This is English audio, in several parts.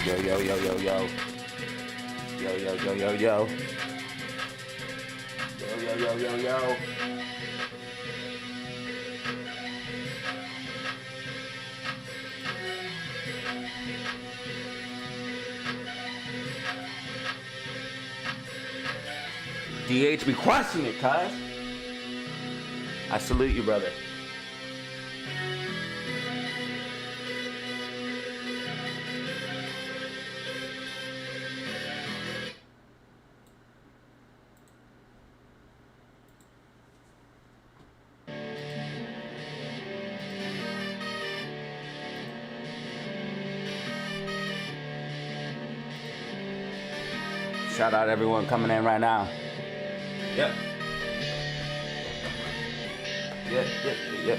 Yo, yo, yo, yo, yo. Yo, yo, yo, yo, yo. Yo, yo, yo, yo, yo. DH be crushing it, cuz. I salute you, brother. Shout out everyone coming in right now. Yep. Yep.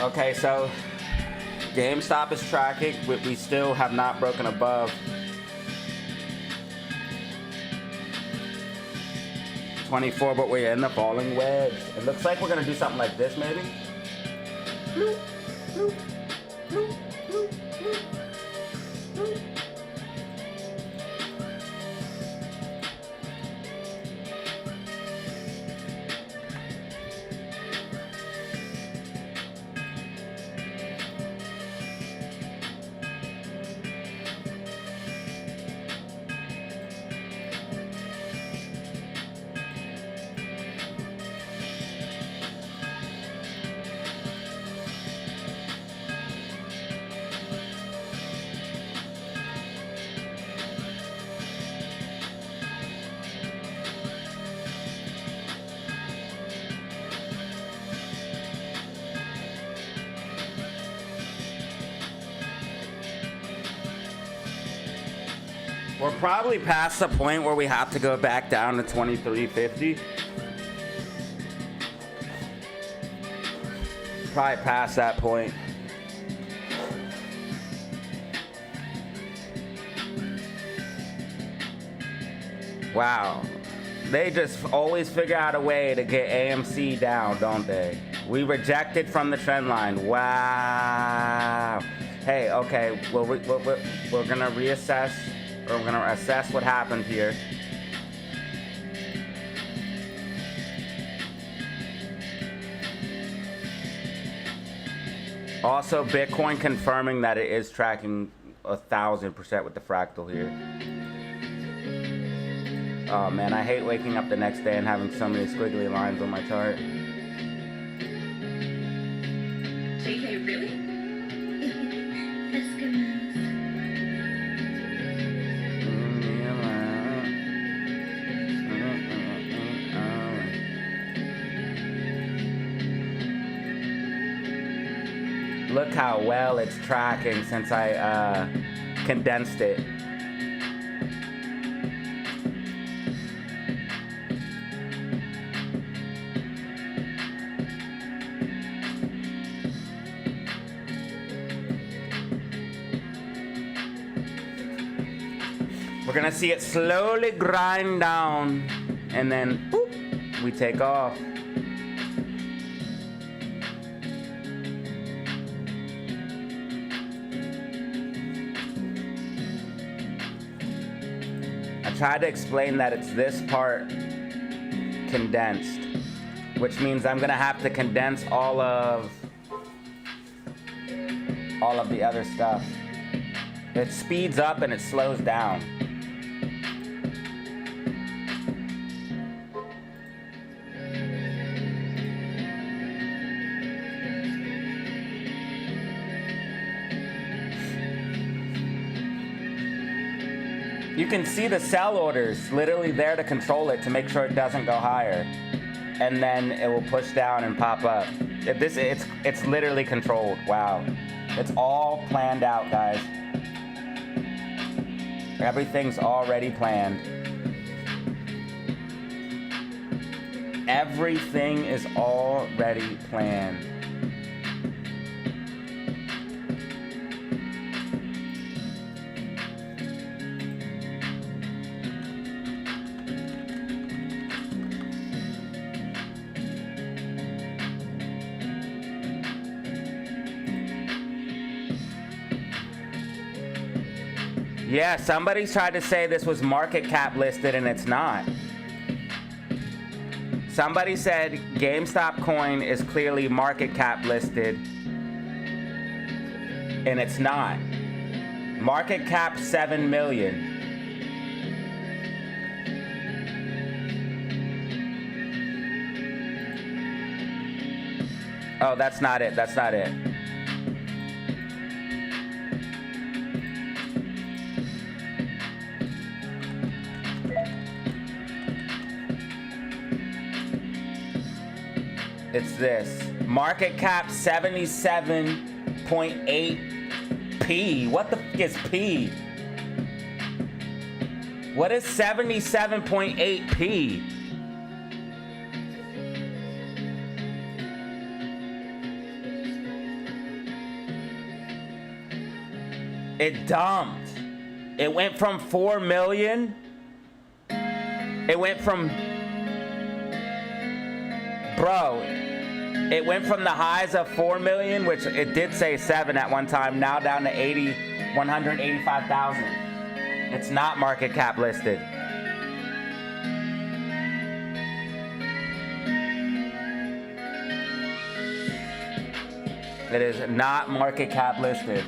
Okay, so GameStop is tracking. We still have not broken above 24, but we're in the falling wedge. It looks like we're gonna do something like this, maybe. Bloop, bloop, bloop, bloop, bloop, bloop. We're probably past the point where we have to go back down to 23.50. Probably past that point. Wow. They just always figure out a way to get AMC down, don't they? We rejected from the trend line. Wow. Hey, okay, well, we're gonna reassess. We're gonna assess what happened here. Also, Bitcoin confirming that it is tracking 1,000% with the fractal here. Oh man, I hate waking up the next day and having so many squiggly lines on my chart. JK, really? Look how well it's tracking since I condensed it. We're gonna see it slowly grind down and then boop, we take off. I tried to explain that it's this part condensed, which means I'm gonna have to condense all of the other stuff. It speeds up and it slows down. You can see the sell orders literally there to control it, to make sure it doesn't go higher. And then it will push down and pop up. It's literally controlled, wow. It's all planned out, guys. Everything's already planned. Everything is already planned. Yeah, somebody tried to say this was market cap listed and it's not. Somebody said GameStop coin is clearly market cap listed and it's not. Market cap 7 million. Oh, that's not it. That's not it. It's this. Market cap 77.8 P. What the f is P? What is 77.8 P? It dumped. It went from 4 million. It went from, bro, it went from the highs of 4 million, which it did say 7 at one time, now down to 185,000. It's not market cap listed. It is not market cap listed.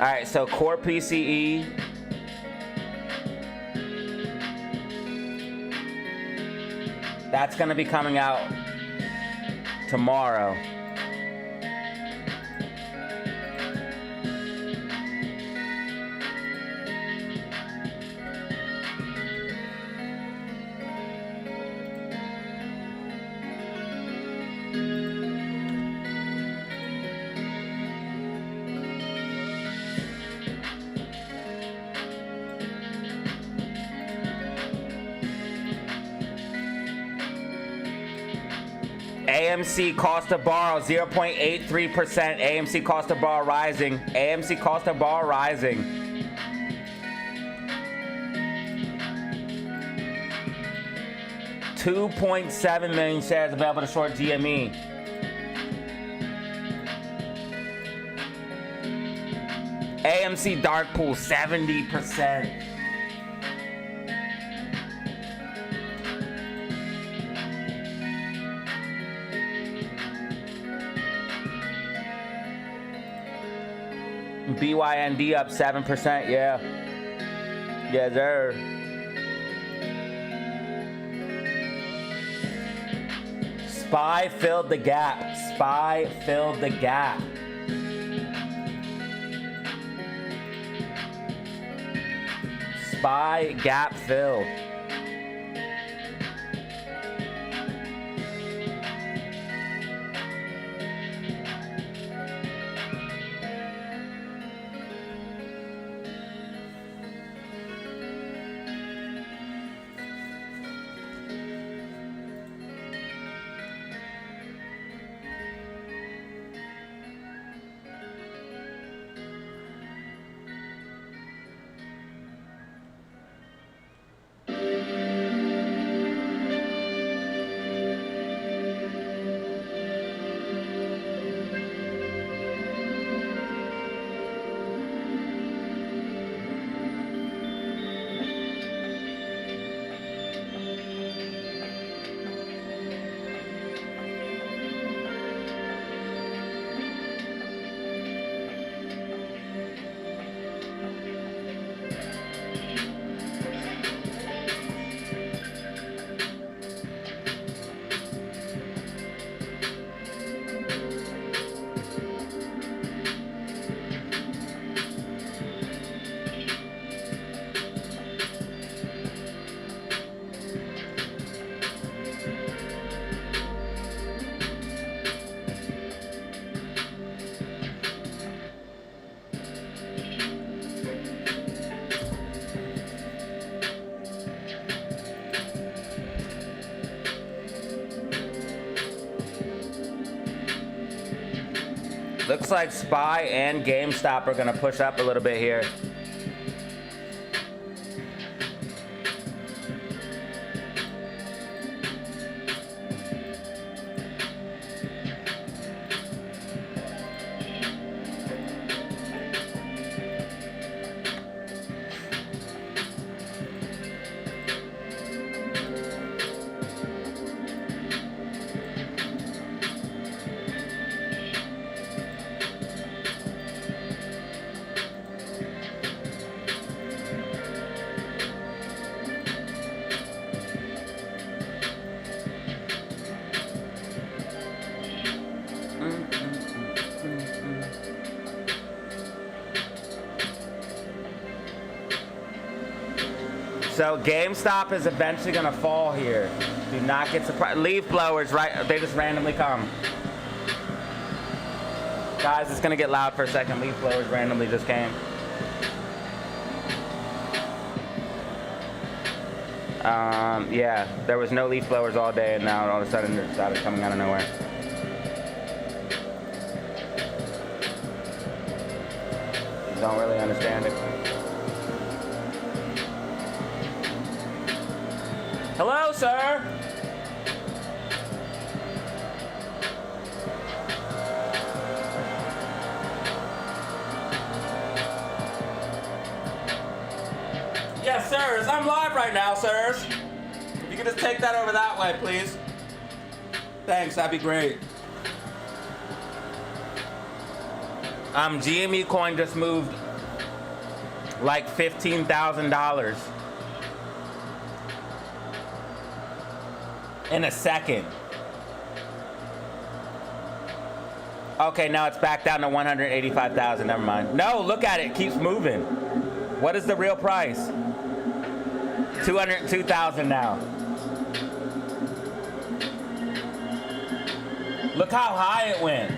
All right, so core PCE. That's gonna be coming out tomorrow. AMC cost to borrow 0.83%. AMC cost to borrow rising. AMC cost to borrow rising. $2.7 million shares available to short GME. AMC dark pool 70%. BYND up 7%, yeah. Yeah, sir. SPY filled the gap. SPY filled the gap. SPY gap filled. Looks like SPY and GameStop are gonna push up a little bit here. So GameStop is eventually gonna fall here. Do not get surprised. Leaf blowers, right? They just randomly come. Guys, it's gonna get loud for a second. Leaf blowers randomly just came. Yeah, there was no leaf blowers all day, and now all of a sudden it started coming out of nowhere. Don't really understand it. Hello, sir. Yes, sirs. I'm live right now, sirs. If you could just take that over that way, please. Thanks, that'd be great. GME coin just moved like $15,000 in a second. Okay, now it's back down to 185,000. Never mind. No, look at it. It keeps moving. What is the real price? 202,000 now. Look how high it went.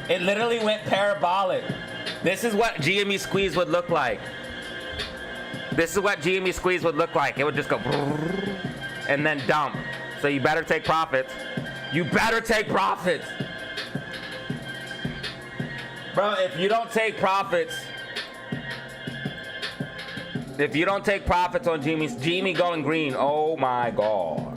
It literally went parabolic. This is what GME squeeze would look like. This is what GME squeeze would look like. It would just go and then dump. So you better take profits. You better take profits. Bro, if you don't take profits, on GME going green, oh my God.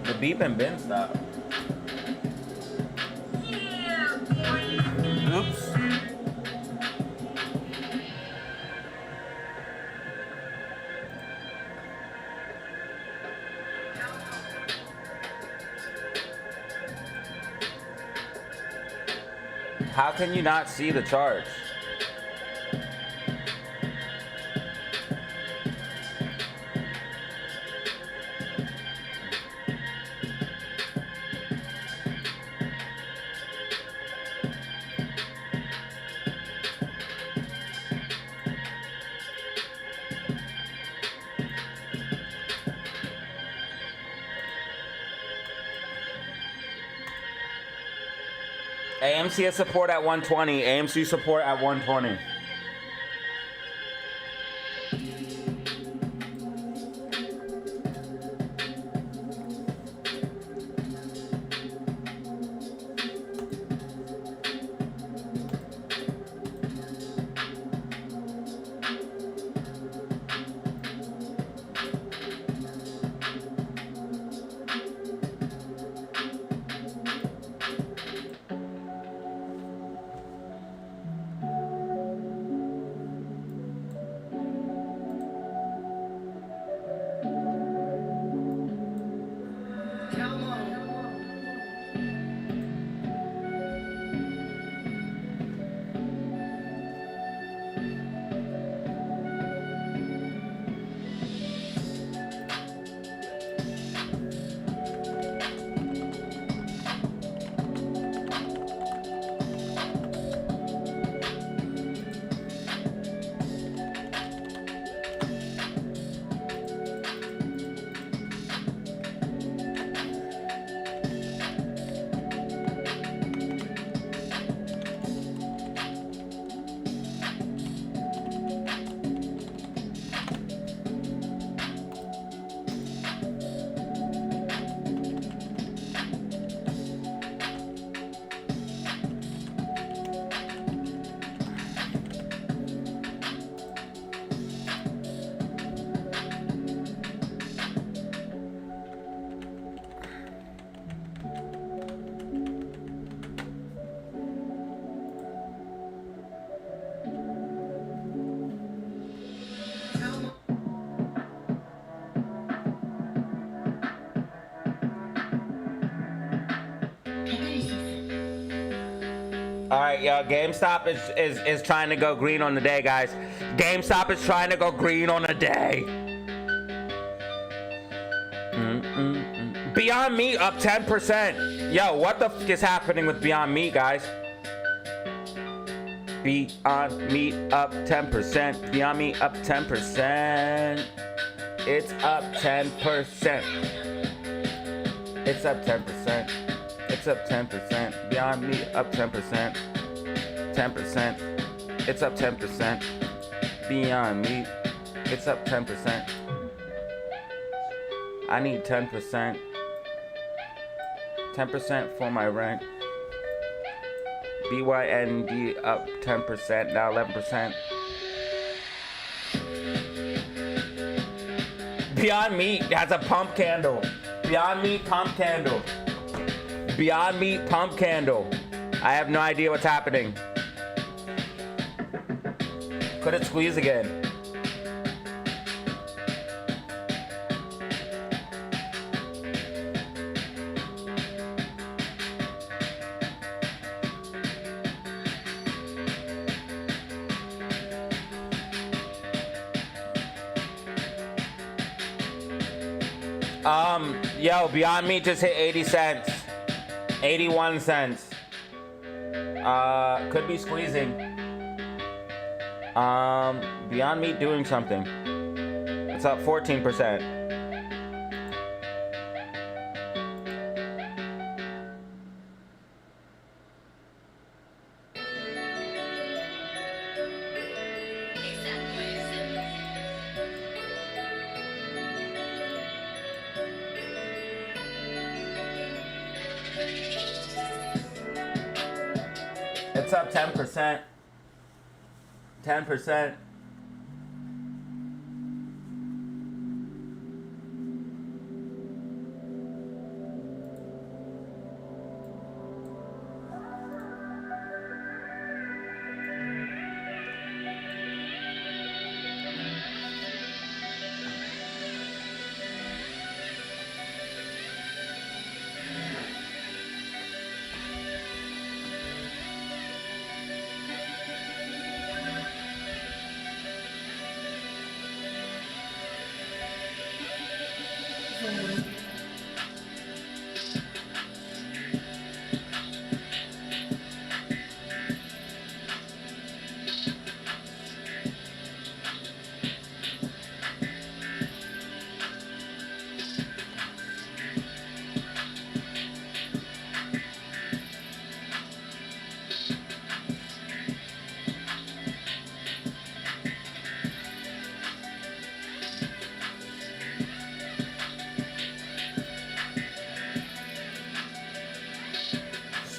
The beeping bin stopped. Oops. How can you not see the charts? AMC has support at 120. AMC support at 120. All right, yo, GameStop is trying to go green on the day, guys. GameStop is trying to go green on the day. Beyond Meat up 10%. Yo, what the f is happening with Beyond Meat, guys? Beyond Meat up 10%. Beyond Meat up 10%. It's up 10%. It's up 10%. It's up 10%. Beyond Meat up 10%. 10%. It's up 10%. Beyond Meat. It's up 10%. I need 10%. 10% for my rent. BYND up 10%, now 11%. Beyond Meat has a pump candle. Beyond Meat pump candle. Beyond Meat pump candle. I have no idea what's happening. Could it squeeze again? Yo, Beyond Meat just hit 80 cents. 81 cents. Could be squeezing. Beyond Meat doing something. It's up 14%. It's up 10%. 10%.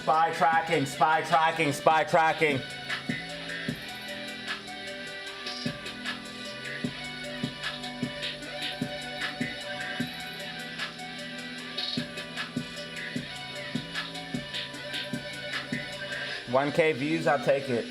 Spy tracking, spy tracking, spy tracking. $1K views, I'll take it.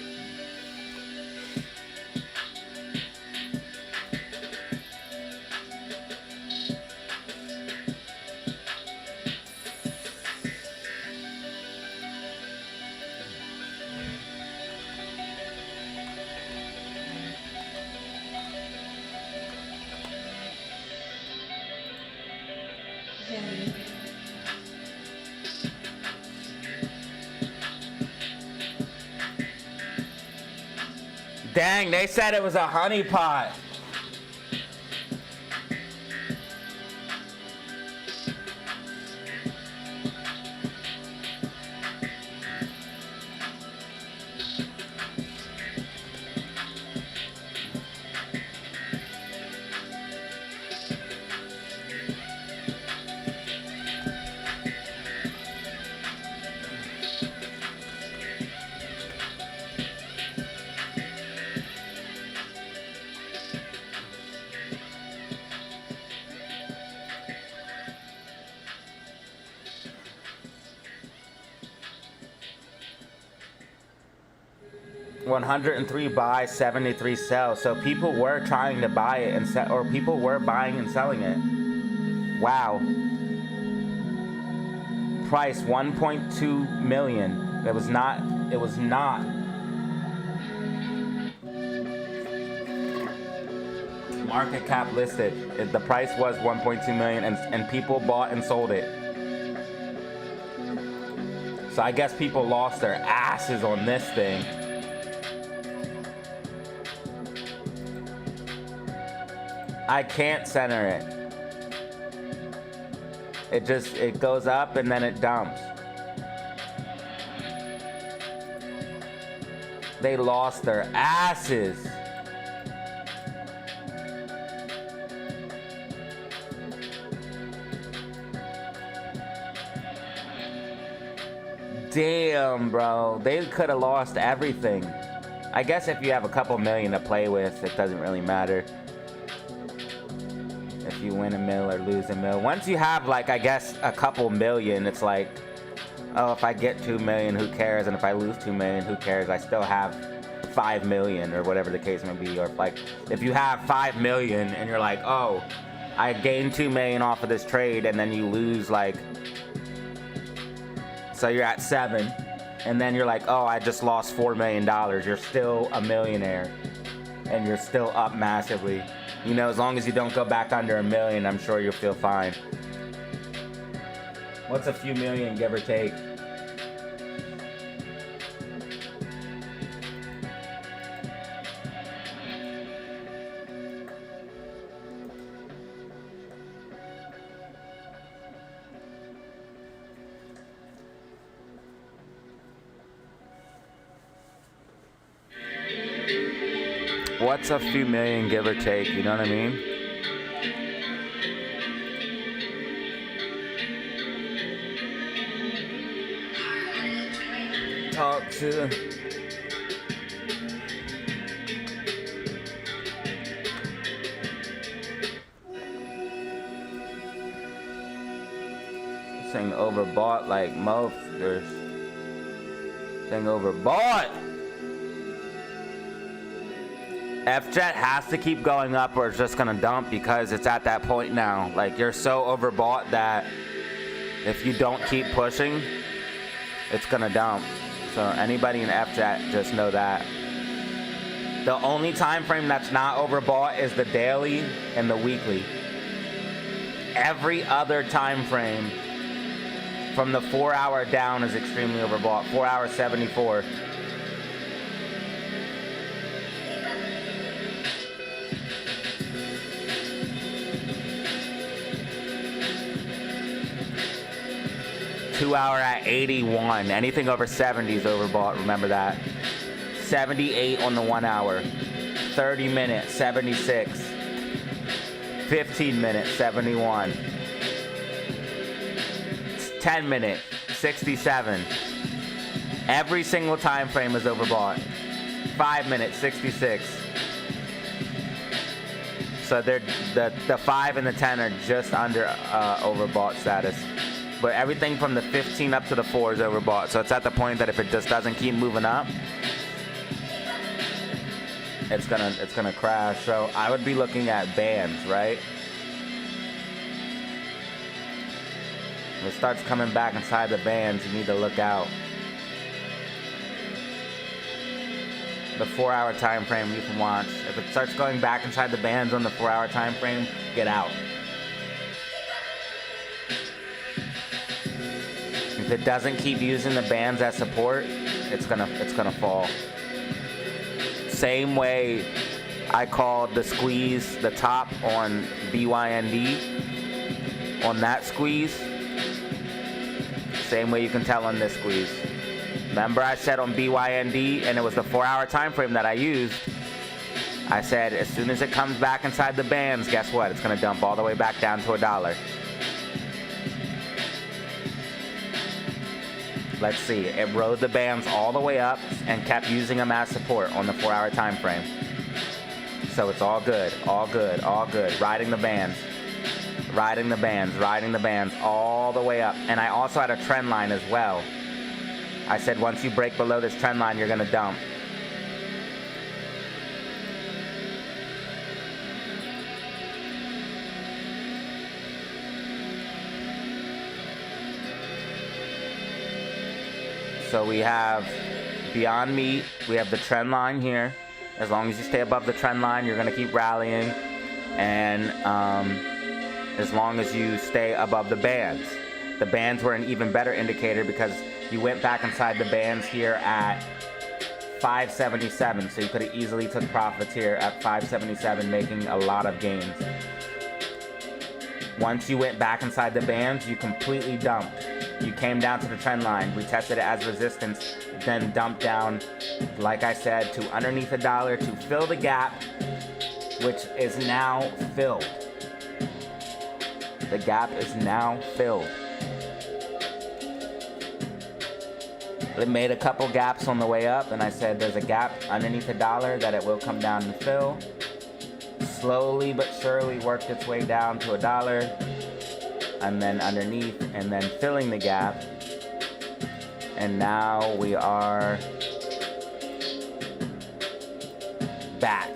Dang, they said it was a honey pot. $103 buy, 73 sell. So people were trying to buy it and sell, or people were buying and selling it. Wow. Price 1.2 million. It was not. Market cap listed. The price was 1.2 million, and people bought and sold it. So I guess people lost their asses on this thing. I can't center it. It goes up and then it dumps. They lost their asses. Damn, bro. They could have lost everything. I guess if you have a couple million to play with, it doesn't really matter. If you win a mil or lose a mil. Once you have, like, I guess a couple million, it's like, oh, if I get 2 million, who cares? And if I lose 2 million, who cares? I still have 5 million or whatever the case may be. Or if you have 5 million and you're like, oh, I gained 2 million off of this trade, and then you lose, like, so you're at 7, and then you're like, oh, I just lost $4 million. You're still a millionaire, and you're still up massively. You know, as long as you don't go back under a million, I'm sure you'll feel fine. What's a few million, give or take? What's a few million, give or take? You know what I mean? Talk to. This thing overbought like most. This thing overbought. FJet has to keep going up or it's just gonna dump because it's at that point now. Like, you're so overbought that if you don't keep pushing, it's gonna dump. So anybody in FJet, just know that. The only time frame that's not overbought is the daily and the weekly. Every other time frame from the 4 hour down is extremely overbought. 4 hours 74. Two hour at 81. Anything over 70 is overbought. Remember that. 78 on the 1 hour. 30 minutes, 76. 15 minutes, 71. 10 minute, 67. Every single time frame is overbought. 5 minutes, 66. So they're the 5 and the 10 are just under overbought status. But everything from the 15 up to the 4 is overbought. So it's at the point that if it just doesn't keep moving up, it's gonna crash. So I would be looking at bands, right? If it starts coming back inside the bands, you need to look out. The 4 hour time frame you can watch. If it starts going back inside the bands on the 4 hour time frame, get out. If it doesn't keep using the bands as support, it's gonna fall. Same way I called the squeeze, the top on BYND, on that squeeze. Same way you can tell on this squeeze. Remember I said on BYND, and it was the 4 hour time frame that I used, I said as soon as it comes back inside the bands, guess what? It's gonna dump all the way back down to $1. Let's see, it rode the bands all the way up and kept using them as support on the 4 hour time frame. So it's all good, all good, all good. Riding the bands, riding the bands, riding the bands all the way up. And I also had a trend line as well. I said once you break below this trend line, you're gonna dump. So we have Beyond Meat. We have the trend line here. As long as you stay above the trend line, you're going to keep rallying. And as long as you stay above the bands. The bands were an even better indicator because you went back inside the bands here at 577. So you could have easily took profits here at 577, making a lot of gains. Once you went back inside the bands, you completely dumped. You came down to the trend line, retested it as resistance, then dumped down, like I said, to underneath $1 to fill the gap, which is now filled. The gap is now filled. It made a couple gaps on the way up, and I said there's a gap underneath $1 that it will come down and fill. Slowly but surely worked its way down to $1, and then underneath, and then filling the gap. And now we are back.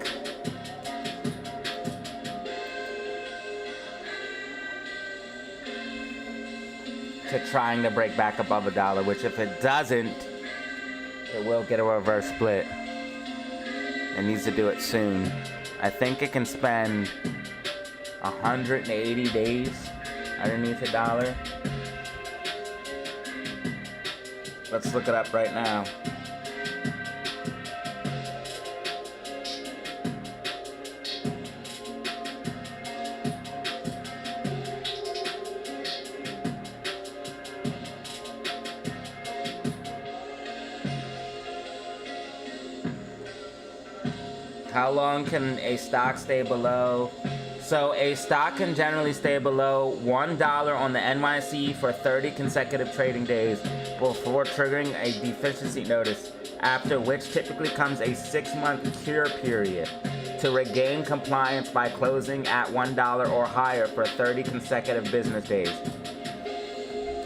To trying to break back above $1, which if it doesn't, it will get a reverse split. It needs to do it soon. I think it can spend 180 days underneath $1. Let's look it up right now. How long can a stock stay below? So a stock can generally stay below $1 on the NYSE for 30 consecutive trading days before triggering a deficiency notice, after which typically comes a 6-month cure period to regain compliance by closing at $1 or higher for 30 consecutive business days.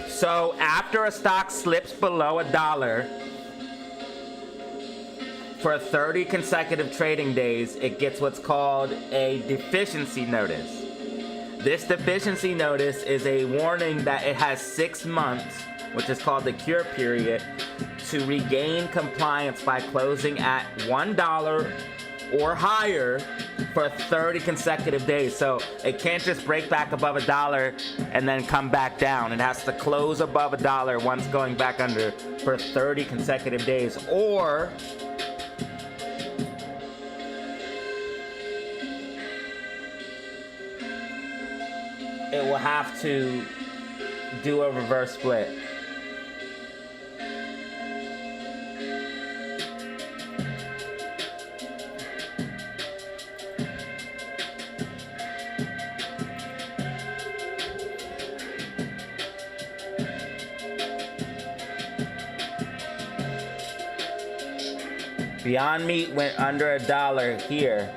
So after a stock slips below $1, for 30 consecutive trading days, it gets what's called a deficiency notice. This deficiency notice is a warning that it has 6 months, which is called the cure period, to regain compliance by closing at $1 or higher for 30 consecutive days. So it can't just break back above $1 and then come back down. It has to close above $1 once going back under for 30 consecutive days, or it will have to do a reverse split. Beyond Meat went under $1 here.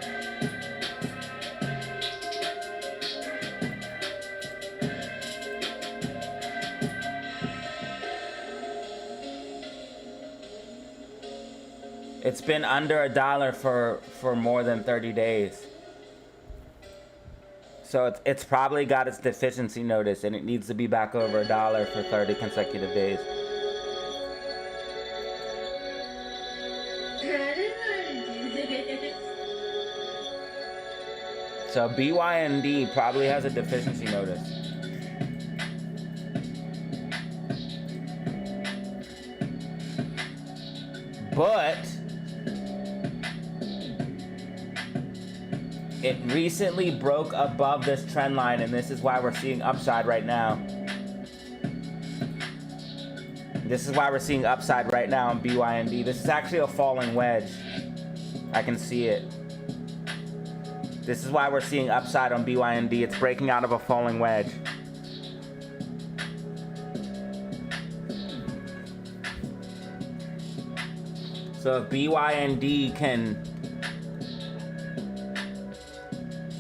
It's been under $1 for more than 30 days. So it's probably got its deficiency notice, and it needs to be back over $1 for 30 consecutive days. So BYND probably has a deficiency notice. But it recently broke above this trend line, and this is why we're seeing upside right now. This is why we're seeing upside right now in BYND. This is actually a falling wedge. I can see it. This is why we're seeing upside on BYND. It's breaking out of a falling wedge. So if BYND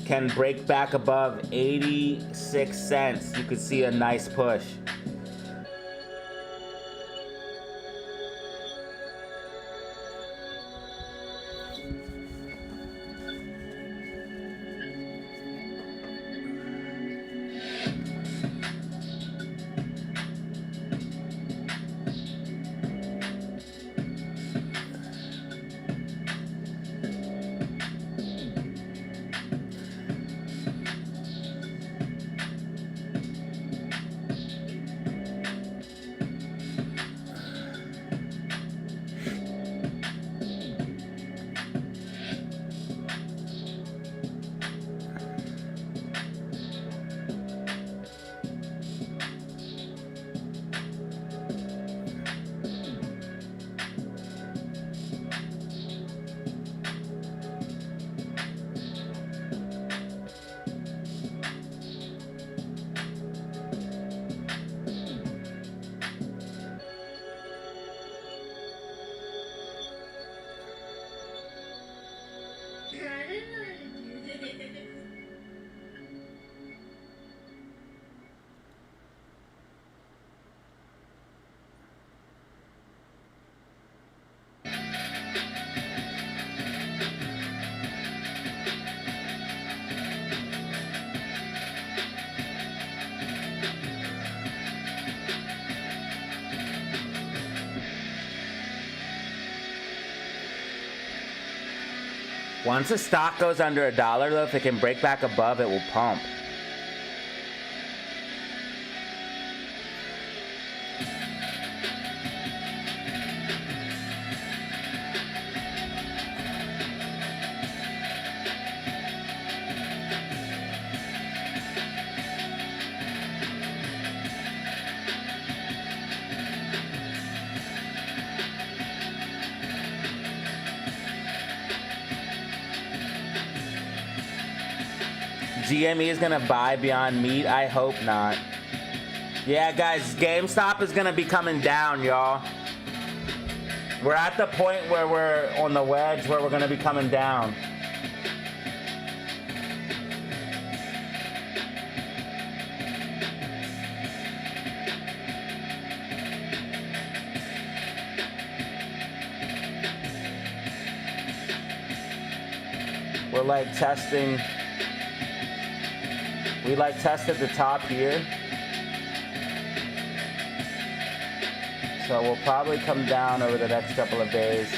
can break back above 86 cents, you could see a nice push. Once the stock goes under $1, though, if it can break back above, it will pump. GME is gonna buy Beyond Meat? I hope not. Yeah, guys, GameStop is gonna be coming down, y'all. We're at the point where we're on the wedge where we're gonna be coming down. We're like testing. We like tested the top here. So we'll probably come down over the next couple of days.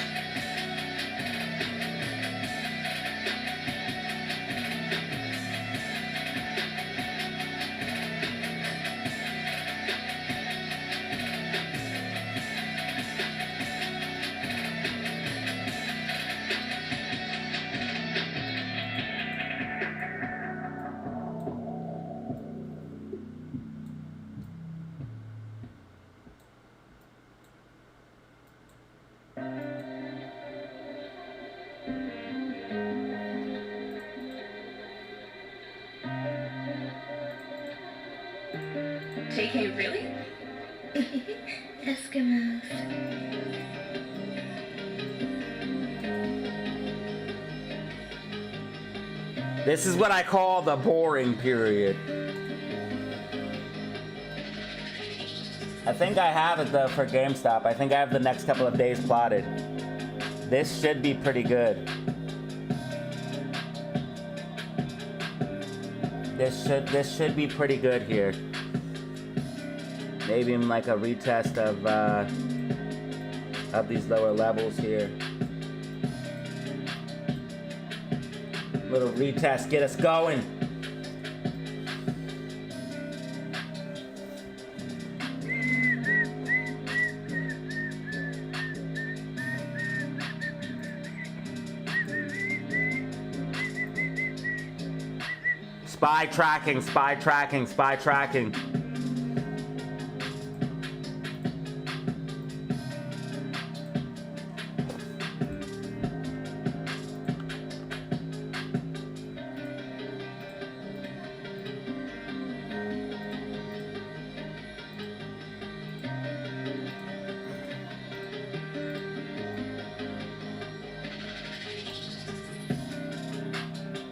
JK, really? Eskimos. This is what I call the boring period. I think I have it though for GameStop. I think I have the next couple of days plotted. This should be pretty good. This should be pretty good here. Maybe even like a retest of these lower levels here. Little retest, get us going. Spy tracking, spy tracking, spy tracking.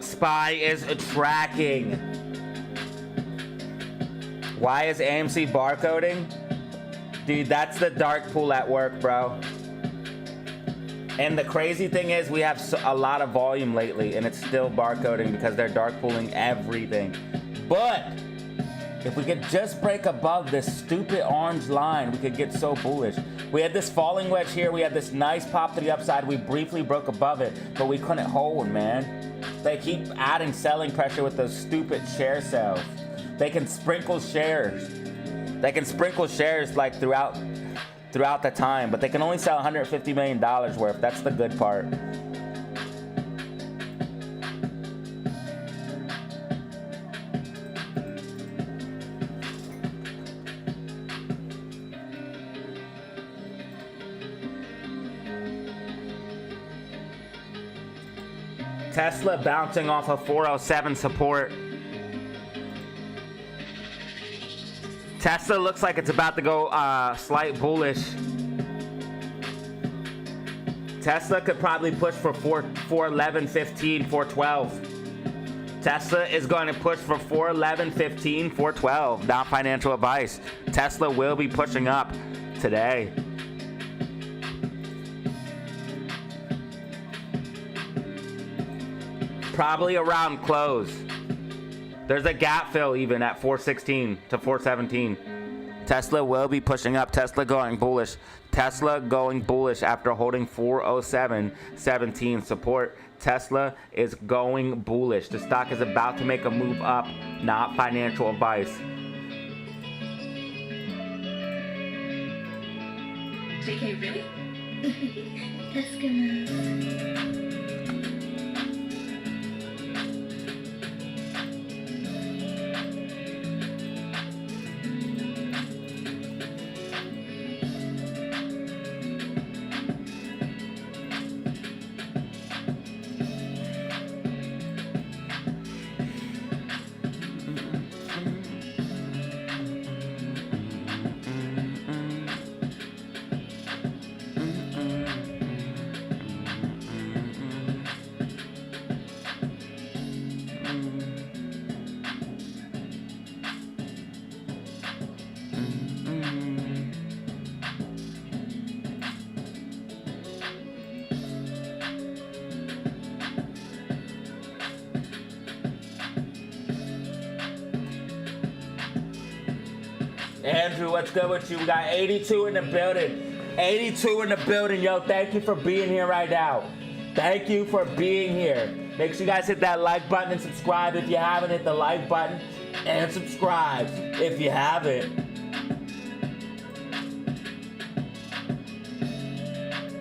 Spy is tracking. Why is AMC barcoding? Dude, that's the dark pool at work, bro. And the crazy thing is we have a lot of volume lately and it's still barcoding because they're dark pooling everything. But if we could just break above this stupid orange line, we could get so bullish. We had this falling wedge here. We had this nice pop to the upside. We briefly broke above it, but we couldn't hold, man. They keep adding selling pressure with those stupid share sales. They can sprinkle shares. They can sprinkle shares like throughout the time, but they can only sell $150 million worth. That's the good part. Tesla bouncing off of 407 support. Tesla looks like it's about to go slight bullish. Tesla could probably push for 411, 15, 412. Tesla is going to push for 411, 15, 412. Not financial advice. Tesla will be pushing up today. Probably around close. There's a gap fill even at 416 to 417. Tesla will be pushing up. Tesla going bullish. Tesla going bullish after holding 407.17 support. Tesla is going bullish. The stock is about to make a move up, not financial advice. JK, really? Andrew, what's good with you? We got 82 in the building. 82 in the building, yo. Thank you for being here right now. Thank you for being here. Make sure you guys hit that like button and subscribe if you haven't. Hit the like button and subscribe if you haven't.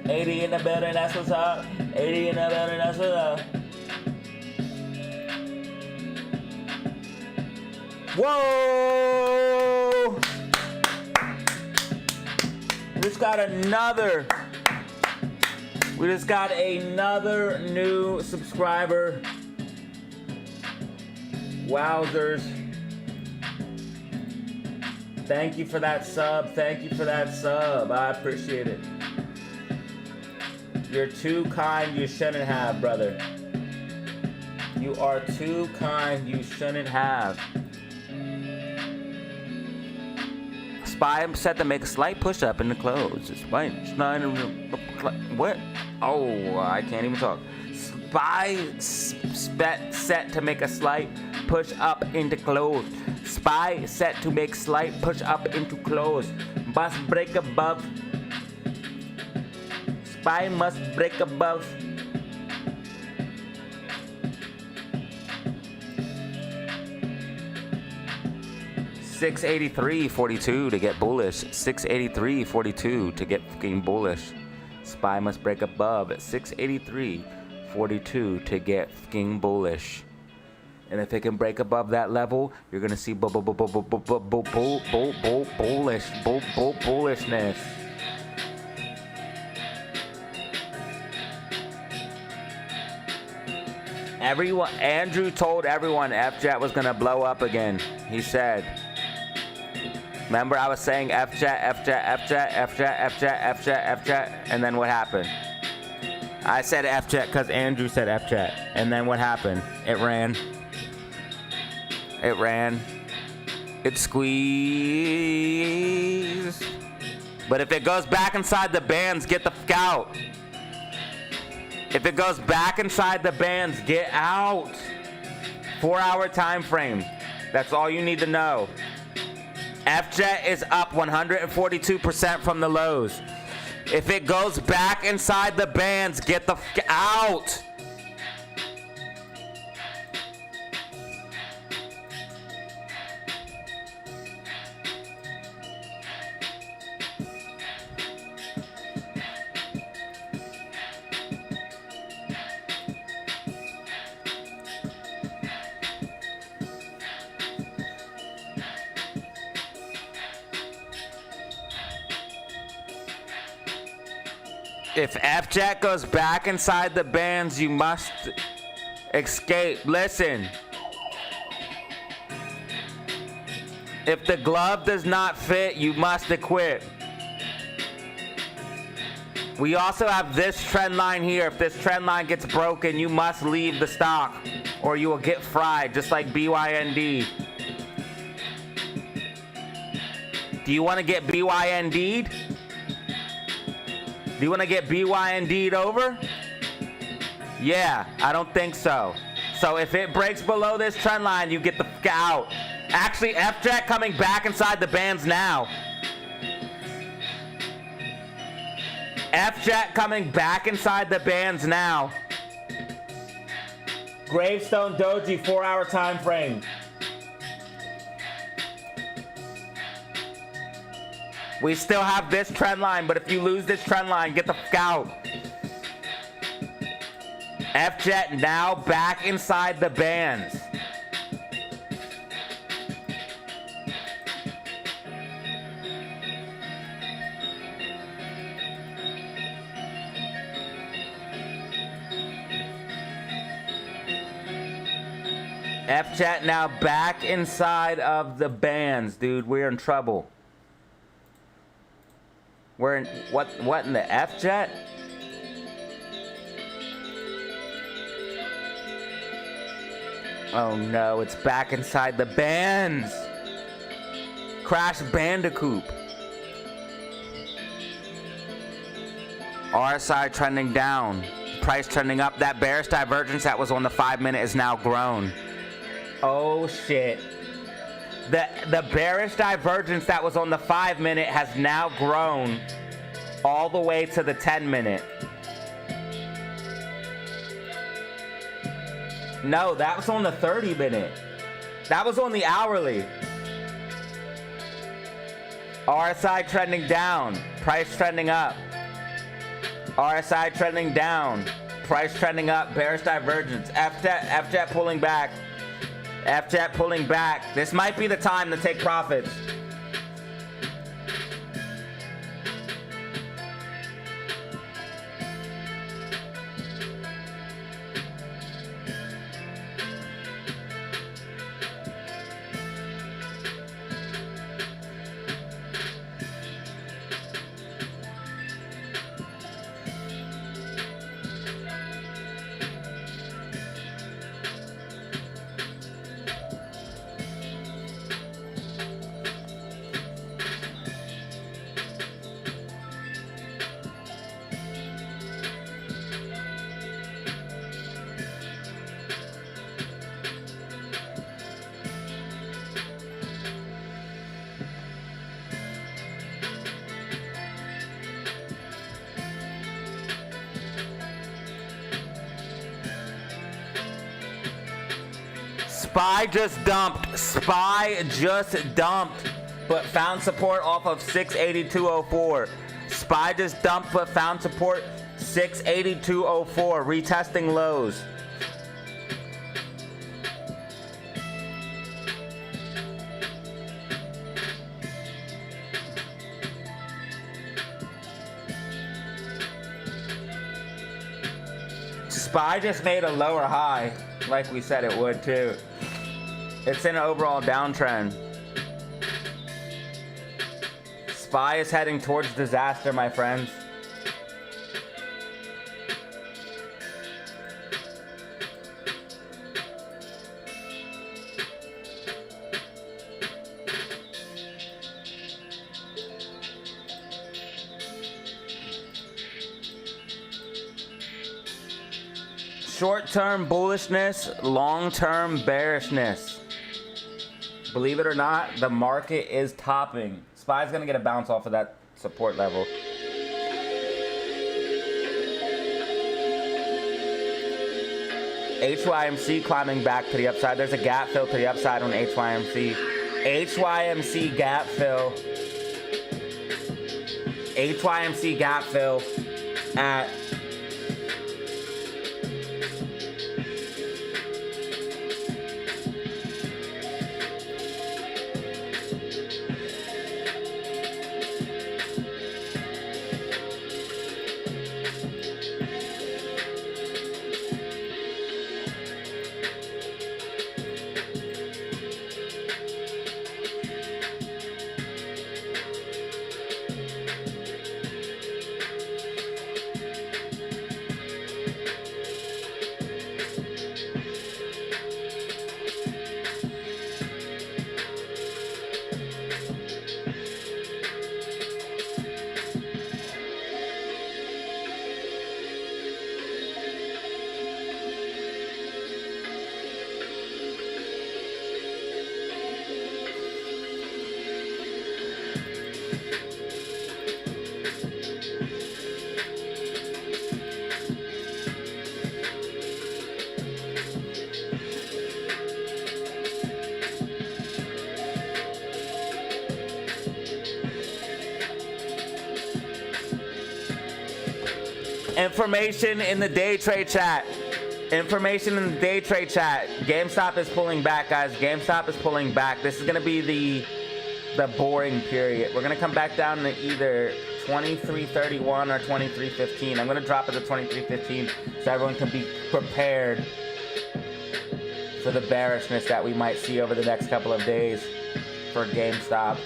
80 in the building, that's what's up. 80 in the building, that's what's up. Whoa! We just got another new subscriber. Wowzers. Thank you for that sub. Thank you for that sub. I appreciate it. You're too kind. You shouldn't have, brother. You are too kind. You shouldn't have. SPY set to make a slight push up in the close. What? Oh, I can't even talk. SPY set to make a slight push up into close. SPY set to make slight push up into close. Must break above. SPY must break above. $683.42 to get bullish. $683.42 to get fucking bullish. SPY must break above at $683.42 to get fucking bullish. And if it can break above that level, you're gonna see bullishness. Everyone, Andrew told everyone FJet was gonna blow up again. He said. Remember I was saying FJet, and then what happened? I said FJet because Andrew said FJet, and then what happened? It ran. It squeezed. But if it goes back inside the bands, get the fuck out. If it goes back inside the bands, get out. 4-hour time frame. That's all you need to know. FJet is up 142% from the lows. If it goes back inside the bands, get the fuck out. If FJet goes back inside the bands, you must escape. Listen. If the glove does not fit, you must equip. We also have this trend line here. If this trend line gets broken, you must leave the stock or you will get fried, just like BYND. Do you want to get BYND'd? Do you want to get BYND'd over? Yeah, I don't think so. So if it breaks below this trend line, you get the f out. Actually, FJet coming back inside the bands now. FJet coming back inside the bands now. Gravestone Doji, 4-hour time frame. We still have this trend line, but if you lose this trend line, get the f out. FJet now back inside the bands. FJet now back inside of the bands, dude. We're in trouble. We're in what in the FJet? Oh no, it's back inside the bands. Crash Bandicoot. RSI trending down. Price trending up. That bearish divergence that was on the 5-minute is now grown. Oh shit. The bearish divergence that was on the 5-minute has now grown all the way to the 10-minute. No, that was on the 30-minute. That was on the hourly. RSI trending down. Price trending up. RSI trending down. Price trending up. Bearish divergence. FJet pulling back. FJet pulling back. This might be the time to take profits. SPY just dumped. SPY just dumped, but found support off of 682.04. SPY just dumped, but found support 682.04, retesting lows. SPY just made a lower high, like we said it would too. It's in an overall downtrend. SPY is heading towards disaster, my friends. Short-term bullishness, long-term bearishness. Believe it or not, the market is topping. SPY's gonna get a bounce off of that support level. HYMC climbing back to the upside. There's a gap fill to the upside on HYMC. HYMC gap fill. HYMC gap fill at Information in the day trade chat. Information in the day trade chat. GameStop is pulling back, guys. GameStop is pulling back. This is gonna be the boring period. We're gonna come back down to either 23.31 or 23.15. I'm gonna drop it to 23.15 so everyone can be prepared for the bearishness that we might see over the next couple of days for GameStop.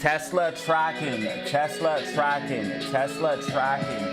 Tesla tracking, Tesla tracking, Tesla tracking.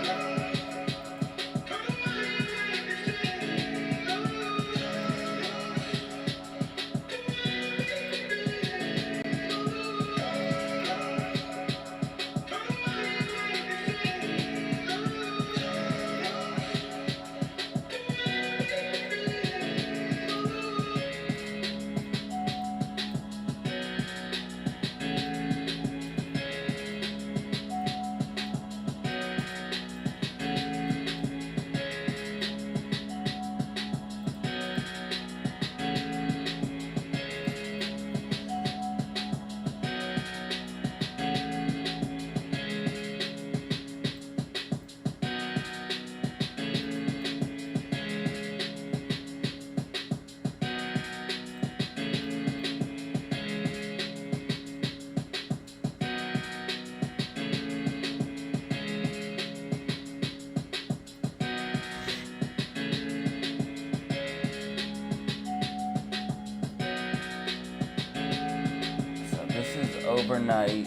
Overnight,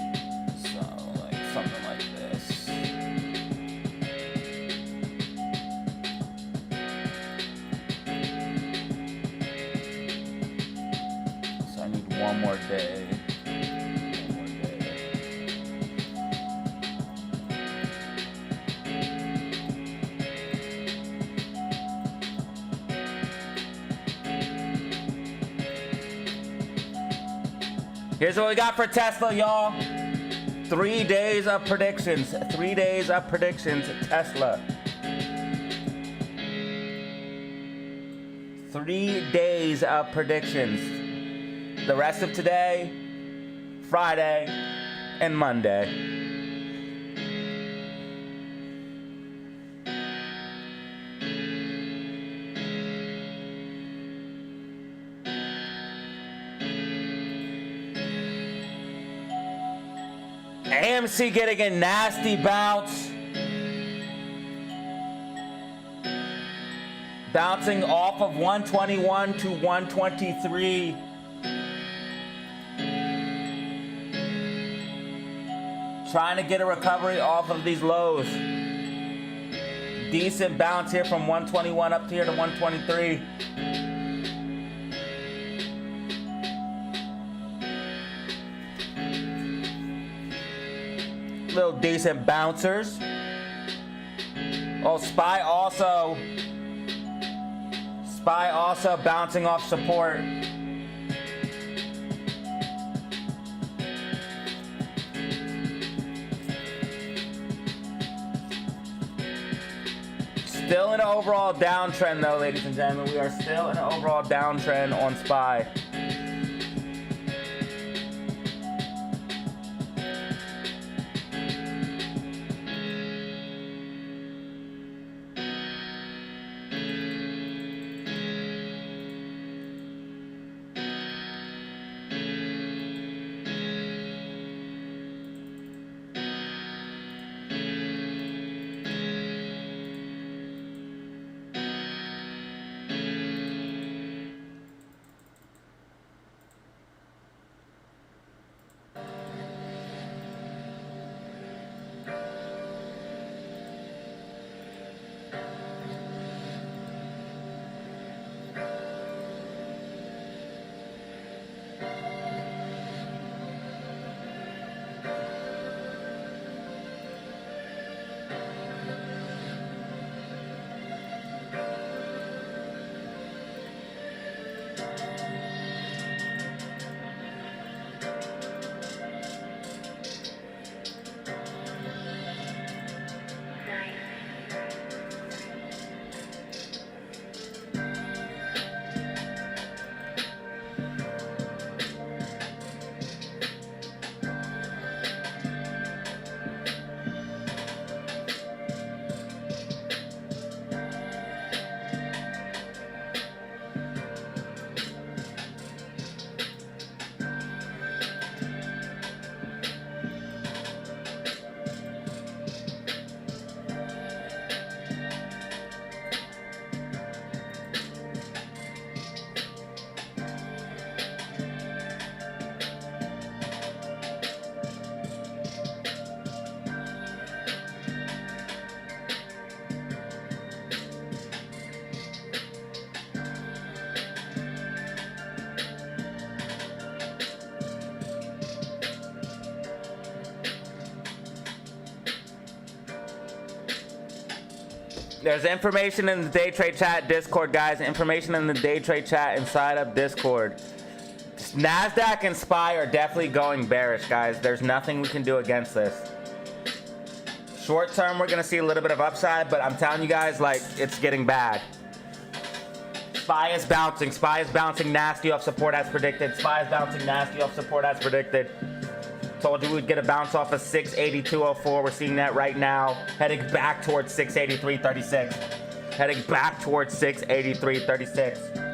so like something like this. So I need one more day. Here's what we got for Tesla, y'all. 3 days of predictions. 3 days of predictions, Tesla. 3 days of predictions. The rest of today, Friday, and Monday. AMC getting a nasty bounce. Bouncing off of 121 to 123. Trying to get a recovery off of these lows. Decent bounce here from 121 up here to 123. Little decent bouncers. Oh, SPY also bouncing off support. Still in an overall downtrend though, ladies and gentlemen. We are still in an overall downtrend on SPY. There's information in the day trade chat Discord, guys. Information in the day trade chat inside of Discord. NASDAQ and SPY are definitely going bearish, guys. There's nothing we can do against this. Short term, we're gonna see a little bit of upside, but I'm telling you guys, like, it's getting bad. SPY is bouncing. SPY is bouncing nasty off support as predicted. SPY is bouncing nasty off support as predicted. Told you we'd get a bounce off of 682.04. We're seeing that right now. Heading back towards 683.36. Heading back towards 683.36.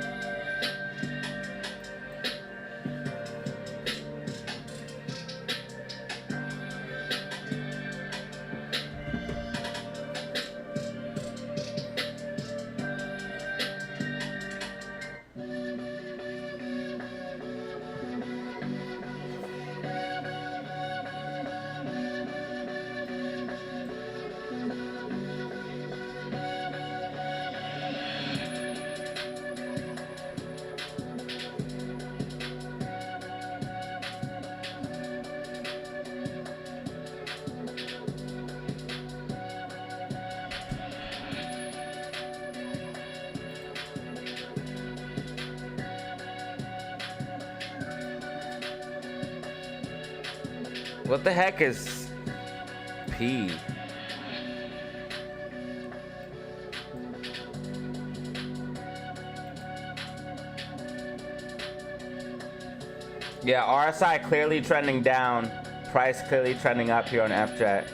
What the heck is P? Yeah, RSI clearly trending down. Price clearly trending up here on FJET.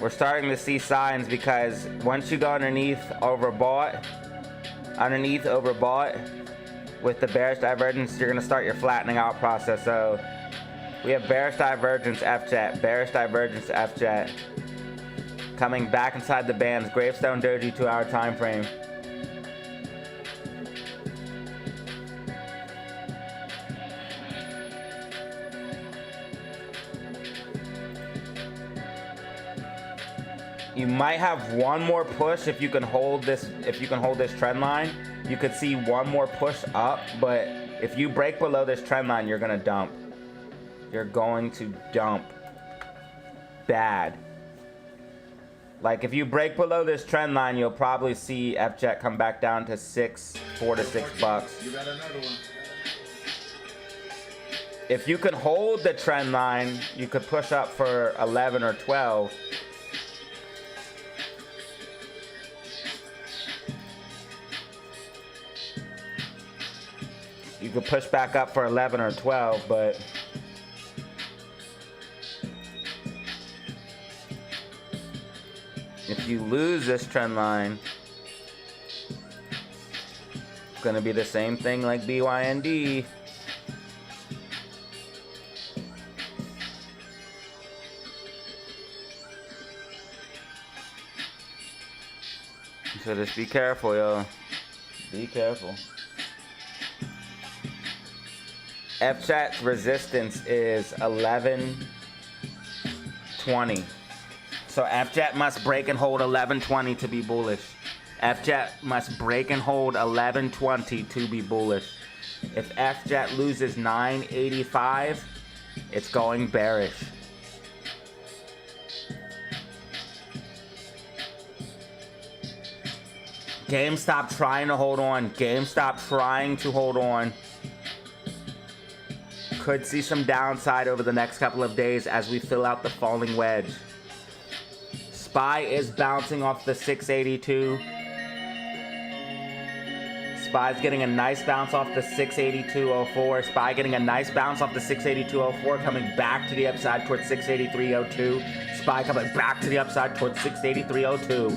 We're starting to see signs because once you go underneath overbought with the bearish divergence, you're gonna start your flattening out process. So we have bearish divergence FJET, bearish divergence FJET. Coming back inside the bands, Gravestone Doji 2-hour time frame. You might have one more push if you can hold this. If you can hold this trend line, you could see one more push up. But if you break below this trend line, you're gonna dump. You're going to dump bad. Like if you break below this trend line, you'll probably see FJet come back down to $4 to $6. You got another one. If you can hold the trend line, you could push up for 11 or 12. You could push back up for 11 or 12, but if you lose this trend line, it's gonna be the same thing like BYND. So just be careful, yo. Be careful. FJet's resistance is 1120. So FJet must break and hold 1120 to be bullish. FJet must break and hold 1120 to be bullish. If FJet loses 985, it's going bearish. GameStop trying to hold on. GameStop trying to hold on. Could see some downside over the next couple of days as we fill out the falling wedge. SPY is bouncing off the 682. SPY's getting a nice bounce off the 682.04. SPY getting a nice bounce off the 682.04, coming back to the upside towards 683.02. SPY coming back to the upside towards 683.02.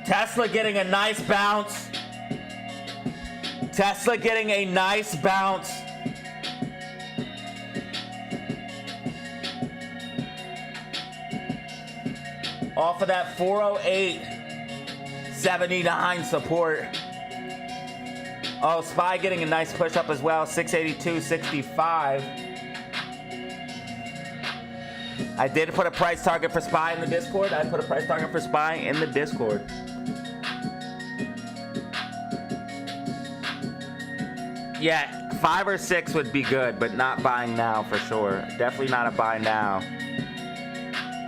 Tesla getting a nice bounce. Tesla getting a nice bounce. Off of that 408.79 support. Oh, SPY getting a nice push up as well. 682.65. I did put a price target for SPY in the Discord. I put a price target for SPY in the Discord. Yeah, 5 or 6 would be good, but not buying now for sure. Definitely not a buy now.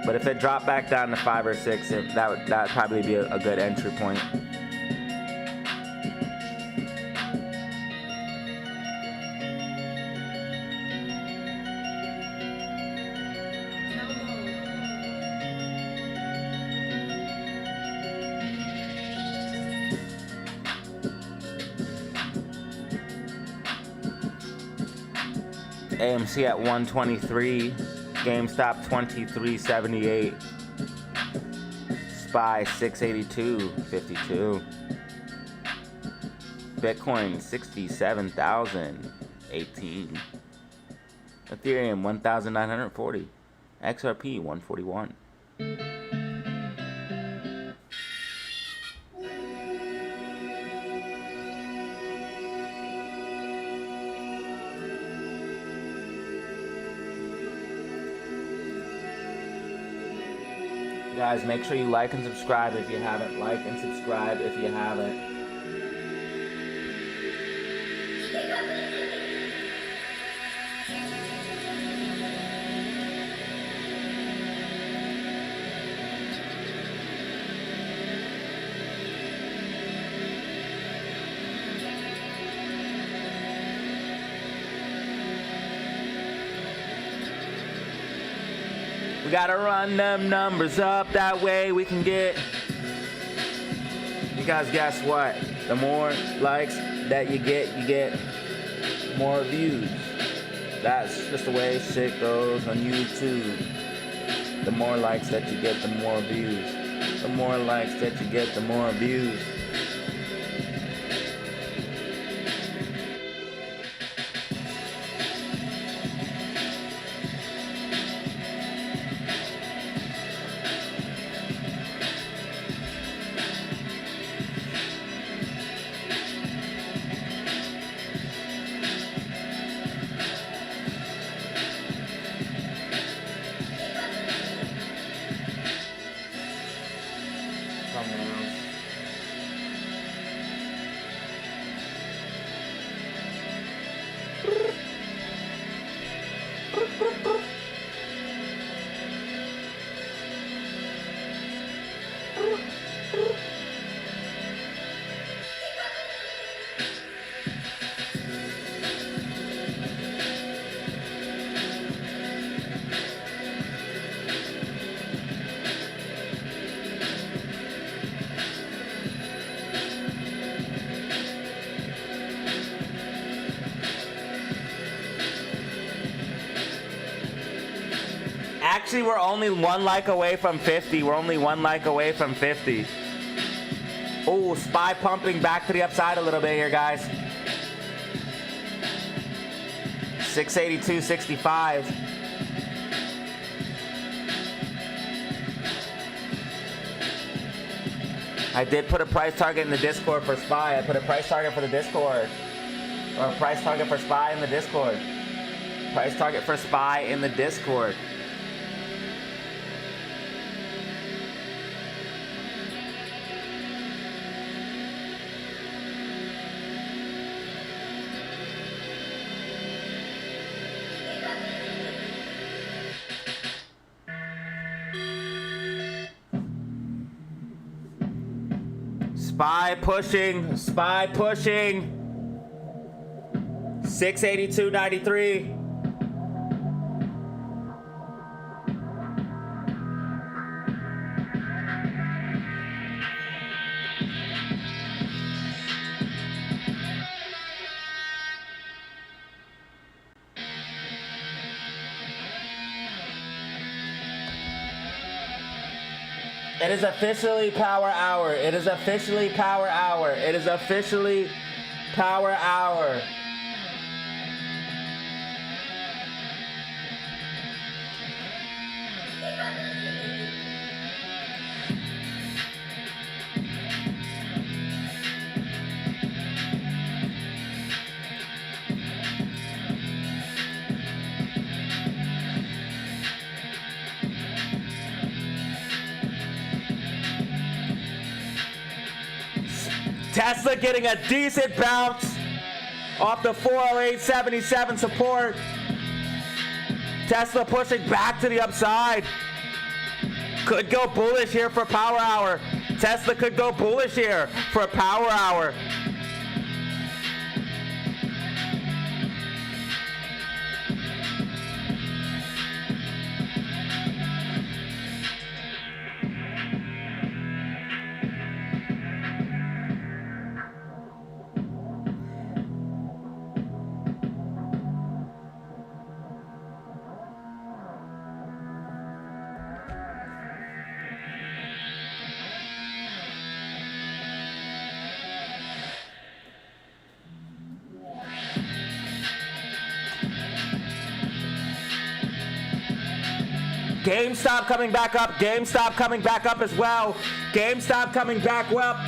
But if it dropped back down to 5 or 6, that would probably be a good entry point. AMC at 123, GameStop 2378, SPY 682.52, Bitcoin 67,018, Ethereum 1,940, XRP 141. Guys, make sure you like and subscribe if you haven't. Like and subscribe if you haven't. We gotta run them numbers up, that way we can get, because guess what? The more likes that you get more views. That's just the way shit goes on YouTube. The more likes that you get, the more views. The more likes that you get, the more views. Actually, we're only 1 like away from 50. We're only 1 like away from 50. Oh, SPY pumping back to the upside a little bit here, guys. 682.65. I did put a price target in the Discord for SPY. I put a price target for the Discord. Or a price target for SPY in the Discord. Price target for SPY in the Discord. SPY pushing, SPY pushing. 682.93. It is officially power hour. It is officially power hour. It is officially power hour. Tesla getting a decent bounce off the 408.77 support. Tesla pushing back to the upside. Could go bullish here for power hour. Tesla could go bullish here for power hour. GameStop coming back up. GameStop coming back up as well. GameStop coming back up.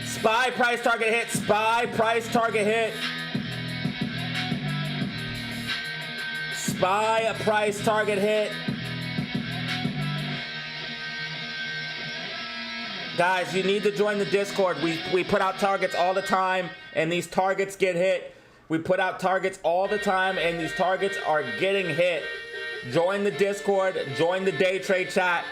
SPY price target hit. SPY price target hit. SPY price target hit. Guys, you need to join the Discord. We put out targets all the time, and these targets get hit. We put out targets all the time, and these targets are getting hit. Join the Discord. Join the day trade chat.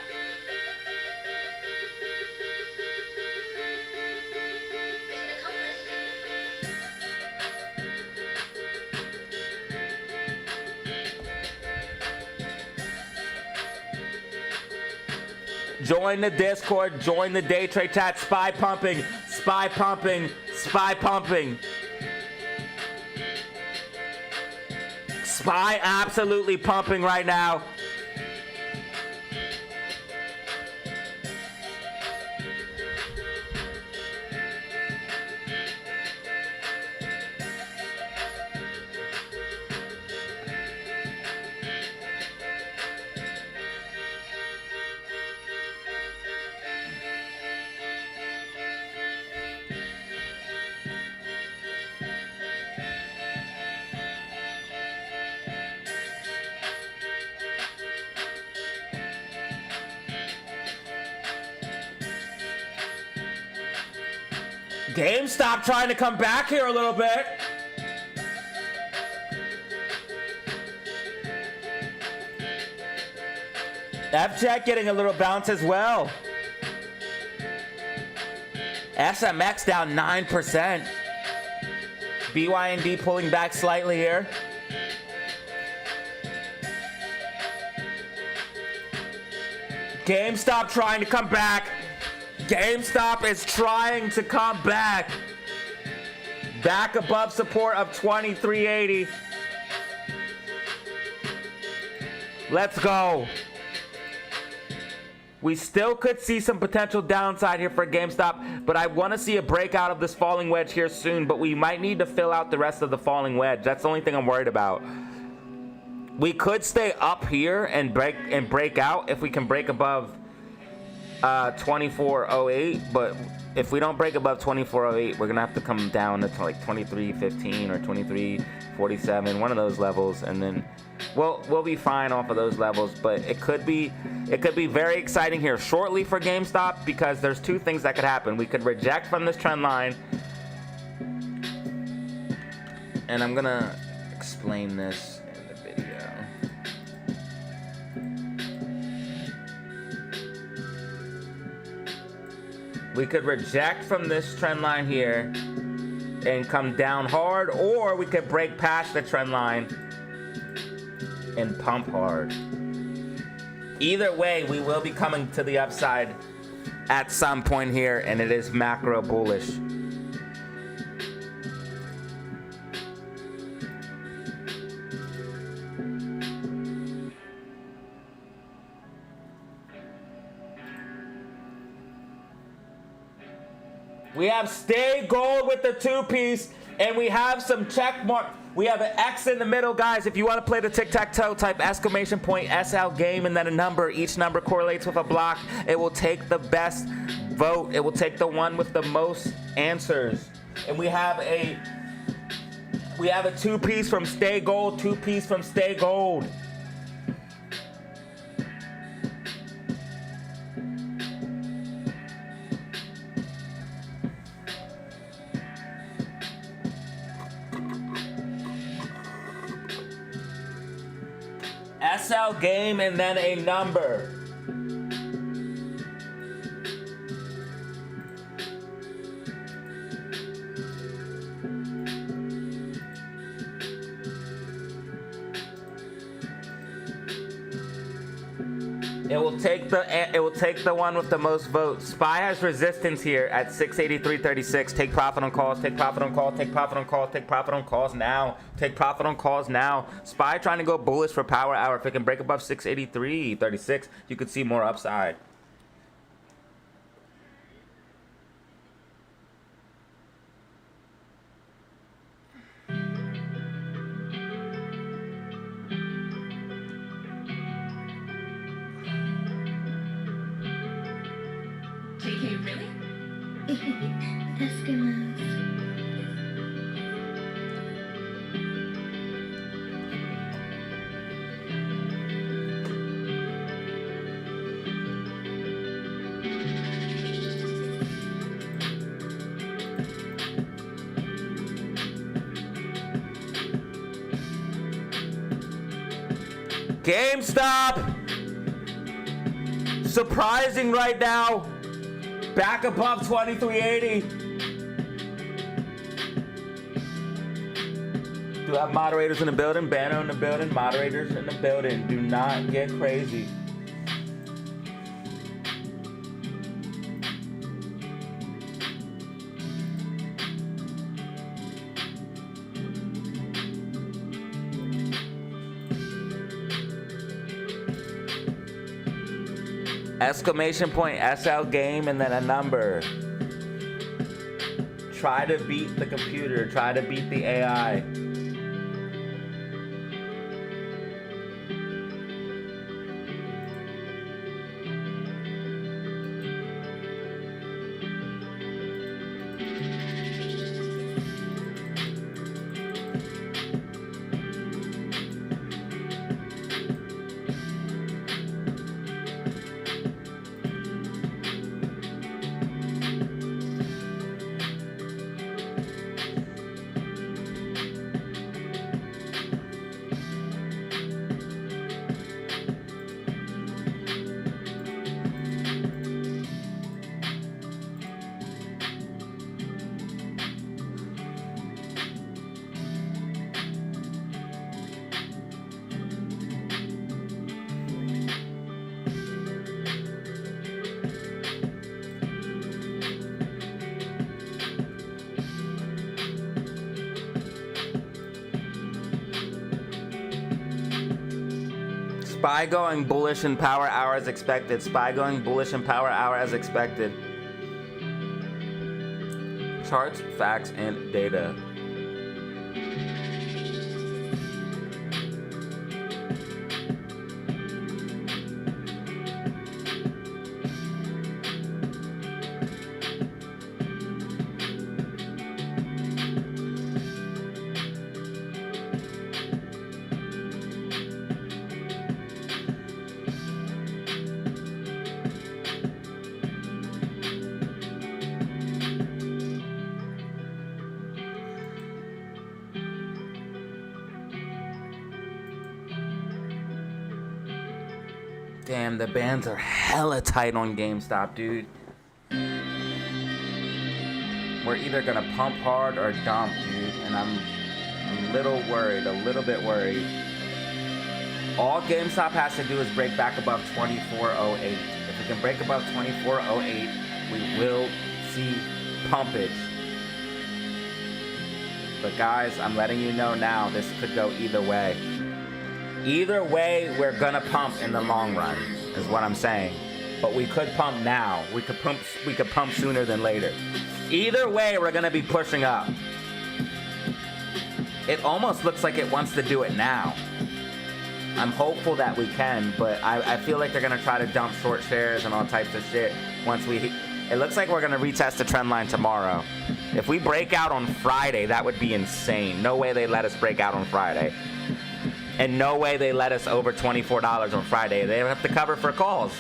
Join the Discord. Join the day trade chat. SPY pumping. SPY pumping. SPY pumping. SPY absolutely pumping right now. GameStop trying to come back here a little bit. FJet getting a little bounce as well. SMX down 9%. BYND pulling back slightly here. GameStop trying to come back. GameStop is trying to come back. Back above support of 2380. Let's go. We still could see some potential downside here for GameStop, but I want to see a breakout of this falling wedge here soon, but we might need to fill out the rest of the falling wedge. That's the only thing I'm worried about. We could stay up here and break out if we can break above 2408, but if we don't break above 2408, we're gonna have to come down to like 2315 or 2347, one of those levels, and then we'll be fine off of those levels. But it could be very exciting here shortly for GameStop, because there's two things that could happen. We could reject from this trend line, and I'm gonna explain this in the video. We could reject from this trend line here and come down hard, or we could break past the trend line and pump hard. Either way, we will be coming to the upside at some point here, and it is macro bullish. We have stay gold with the 2-piece, and we have some check mark. We have an X in the middle, guys. If you want to play the tic-tac-toe, type exclamation point SL game and then a number. Each number correlates with a block. It will take the best vote. It will take the one with the most answers. And we have a 2-piece from Stay Gold, 2-piece from Stay Gold. SL game and then a number. It will take the one with the most votes. SPY has resistance here at 683.36. Take profit on calls, take profit on calls, take profit on calls, take profit on calls now. Take profit on calls now. SPY trying to go bullish for power hour. If it can break above 683.36, you could see more upside. JK, really? Eskimos. GameStop! Surprising right now. Back above 2380. Do I have moderators in the building? Banner in the building. Moderators in the building. Do not get crazy. Exclamation point SL game and then a number. Try to beat the computer. Try to beat the AI. SPY going bullish in power hour as expected. SPY going bullish in power hour as expected. Charts, facts, and data. Damn, the bands are hella tight on GameStop, dude. We're either gonna pump hard or dump, dude. And I'm a little worried, a little bit worried. All GameStop has to do is break back above 24.08. If we can break above 24.08, we will see pumpage. But guys, I'm letting you know now, this could go either way. Either way, we're gonna pump in the long run, is what I'm saying. But we could pump now. We could pump sooner than later. Either way, we're gonna be pushing up. It almost looks like it wants to do it now. I'm hopeful that we can, but I feel like they're gonna try to dump short shares and all types of shit once we. It looks like we're gonna retest the trend line tomorrow. If we break out on Friday, that would be insane. No way they let us break out on Friday. And no way they let us over $24 on Friday. They have to cover for calls.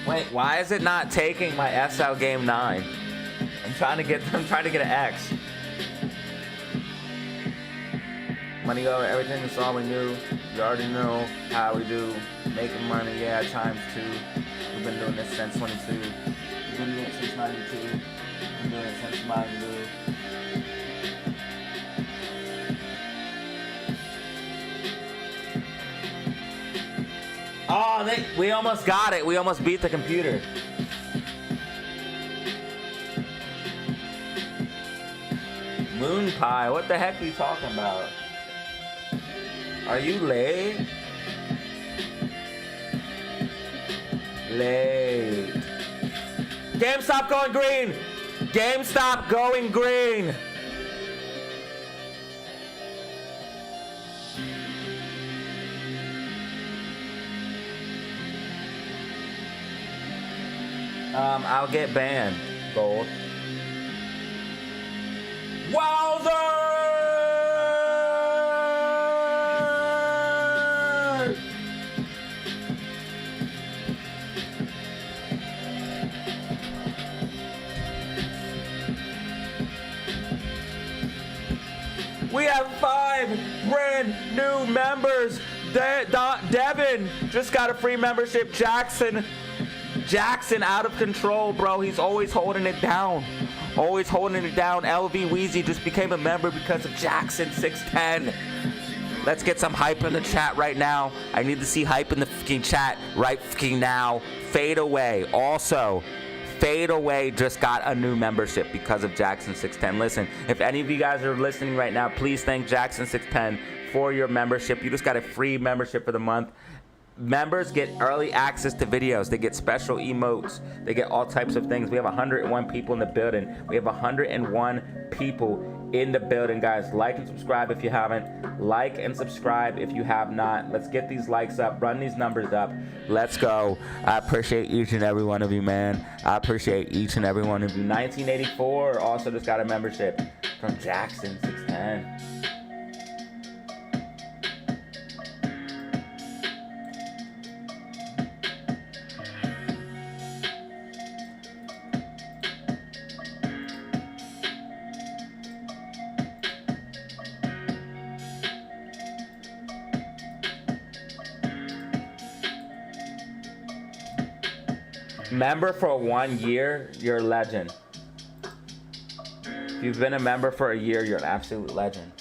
Wait, why is it not taking my SL game 9? I'm trying to get an X. Money over everything, that's all we knew. You already know how we do. Making money, yeah, times 2. We've been doing this since 22. We've been doing it since 92. We've been doing it since 92. Oh, we almost got it. We almost beat the computer. Moon pie, what the heck are you talking about? Are you late? Late. GameStop going green! GameStop going green! I'll get banned, Gold. Wowzer! We have 5 brand new members. Devin just got a free membership. Jackson out of control, bro. He's always holding it down. Always holding it down. LV Wheezy just became a member because of Jackson 610. Let's get some hype in the chat right now. I need to see hype in the fucking chat right fucking now. Fade Away. Also, Fade Away just got a new membership because of Jackson 610. Listen, if any of you guys are listening right now, please thank Jackson 610 for your membership. You just got a free membership for the month. Members get early access to videos. They get special emotes. They get all types of things. We have 101 people in the building. We have 101 people in the building, guys. Like and subscribe if you haven't. Like and subscribe if you have not. Let's get these likes up. Run these numbers up. Let's go. I appreciate each and every one of you, man. I appreciate each and every one of you. 1984 also just got a membership from Jackson 610. Member for 1 year, you're a legend. If you've been a member for a year, you're an absolute legend.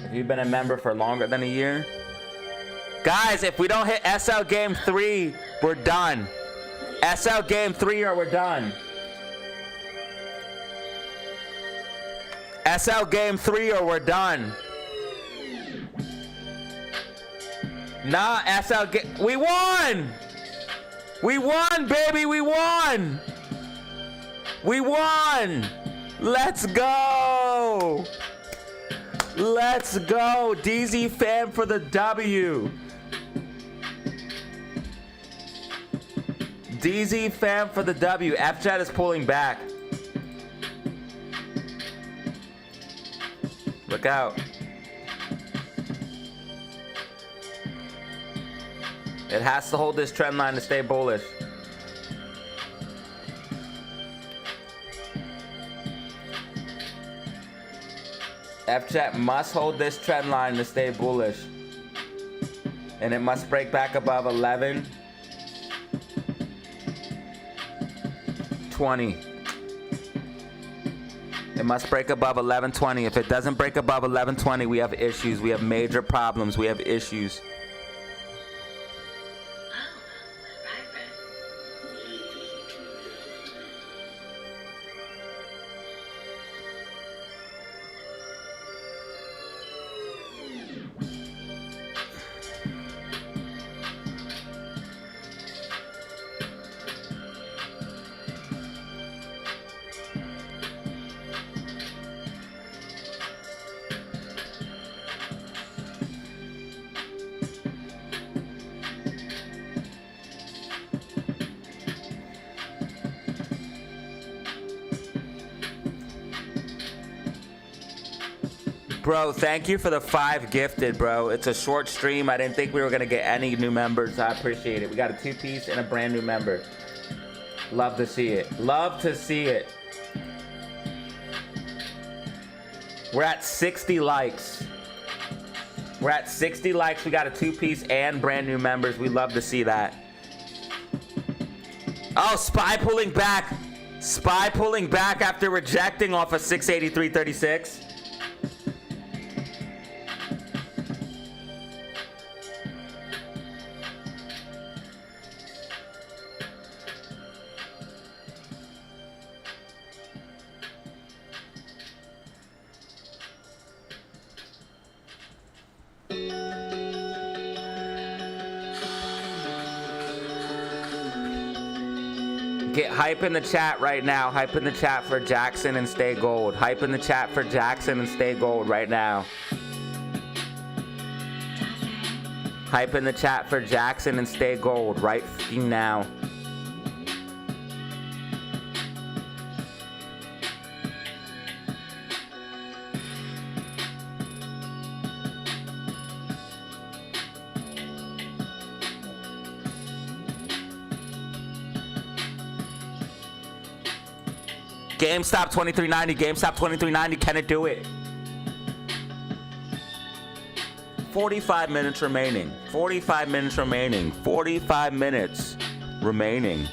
If you've been a member for longer than a year, guys, if we don't hit SL Game 3, we're done. SL Game 3 or we're done. SL Game 3 or we're done. Nah, SL Game... We won! We won, baby, we won! We won! Let's go! Let's go! DZ fam for the W. DZ fam for the W. FChat is pulling back. Look out. It has to hold this trend line to stay bullish. FChat must hold this trend line to stay bullish. And it must break back above 11.20. It must break above 11.20. If it doesn't break above 11.20, we have issues. We have major problems. We have issues. Bro, thank you for the 5 gifted, bro. It's a short stream. I didn't think we were going to get any new members. I appreciate it. We got a 2-piece and a brand new member. Love to see it. Love to see it. We're at 60 likes. We're at 60 likes. We got a 2-piece and brand new members. We love to see that. Oh, SPY pulling back. SPY pulling back after rejecting off of 683.36. Get hype in the chat right now. Hype in the chat for Jackson and stay gold. Hype in the chat for Jackson and stay gold right now. Hype in the chat for Jackson and stay gold right fucking now. GameStop 2390, GameStop 2390, can it do it? 45 minutes remaining. 45 minutes remaining. 45 minutes remaining.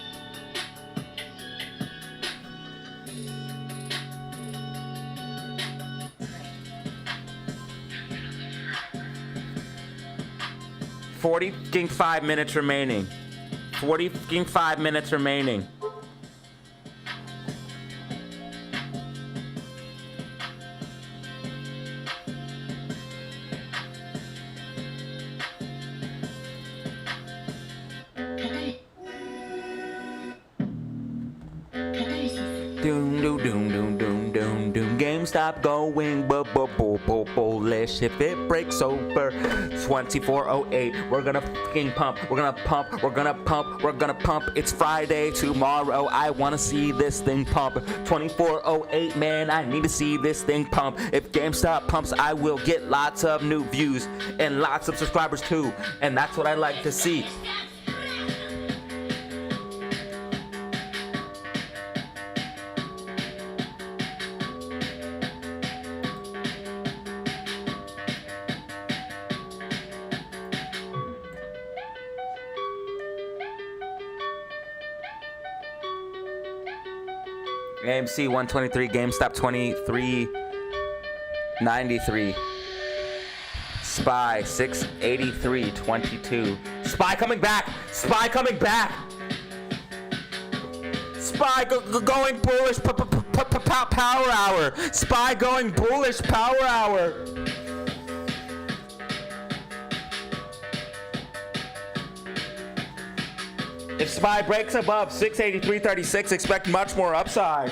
$45 minutes remaining. 45 minutes remaining. Stop going bullish. If it breaks over 2408, we're gonna fucking pump. We're gonna pump. We're gonna pump. We're gonna pump. It's Friday tomorrow. I wanna see this thing pump. 2408, man, I need to see this thing pump. If GameStop pumps, I will get lots of new views and lots of subscribers too. And that's what I like to see. AMC 123, GameStop 23.93. Spy 683.22. Spy coming back. Spy coming back. Spy going bullish. Power hour. Spy going bullish. Power hour. If Spy breaks above 683.36, expect much more upside.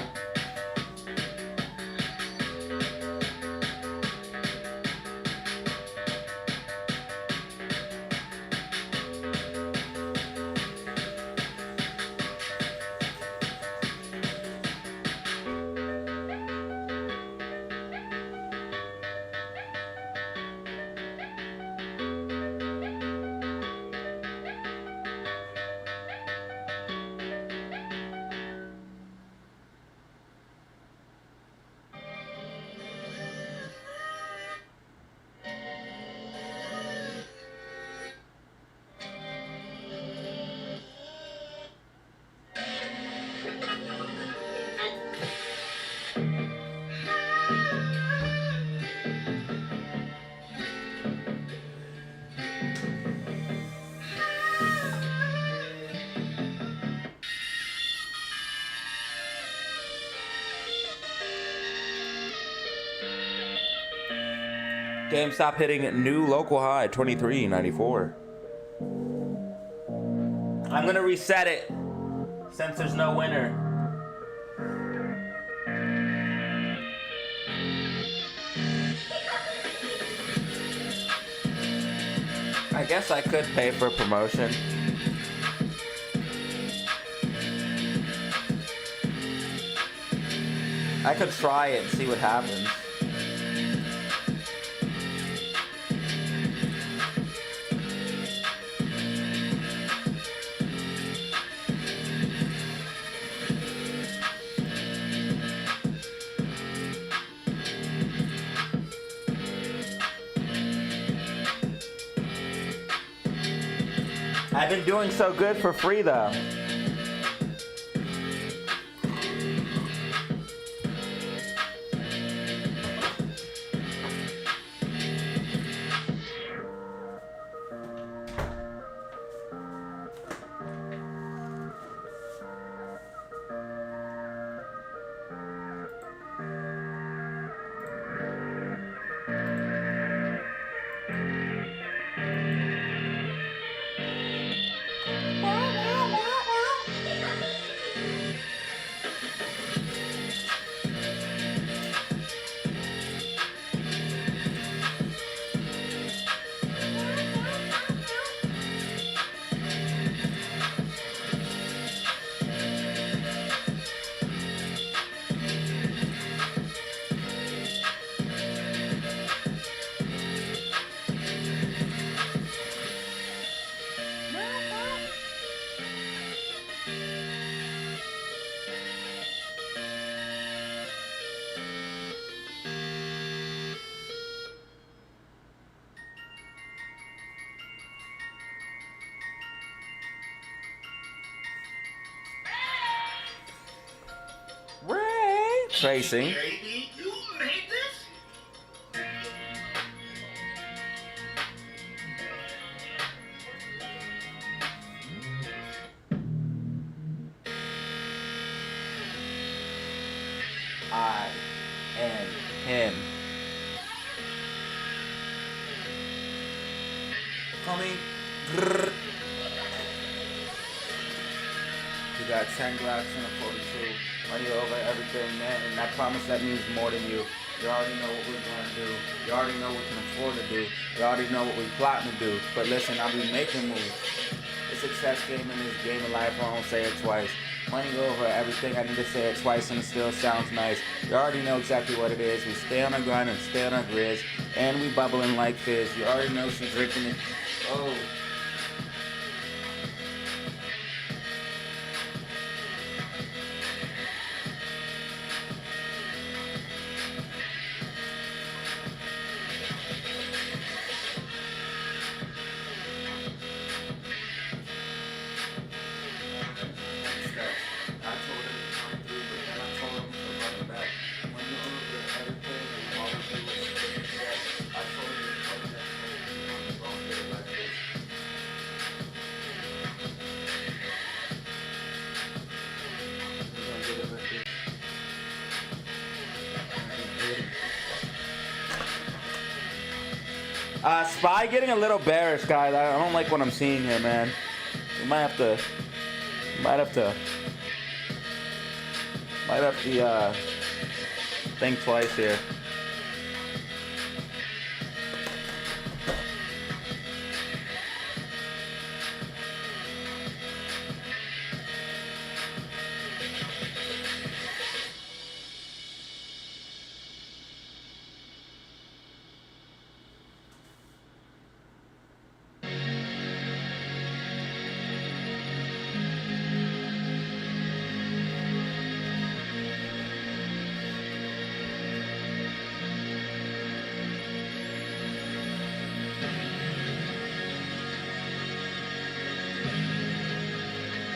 GameStop hitting new local high, 23.94. I'm gonna reset it since there's no winner. I guess I could pay for promotion. I could try it and see what happens. I've been doing so good for free though. Tracing. Baby, you made this? I and him. Call me. Grrr. You got 10 Glocks and a 42. Money over everything, man, and I promise that means more than you. You already know what we're gonna do. You already know what we can afford to do. You already know what we plotting to do. But listen, I'll be making moves. It's a chess game in this game of life. I won't say it twice. Money over everything. I need to say it twice, and it still sounds nice. You already know exactly what it is. We stay on the grind and stay on our grizz, and we bubbling like fizz. You already know she's drinking it. Oh. I told her to come through, but then I told her Spy getting a little bearish, guys. I don't like what I'm seeing here, man. We might have to think twice here.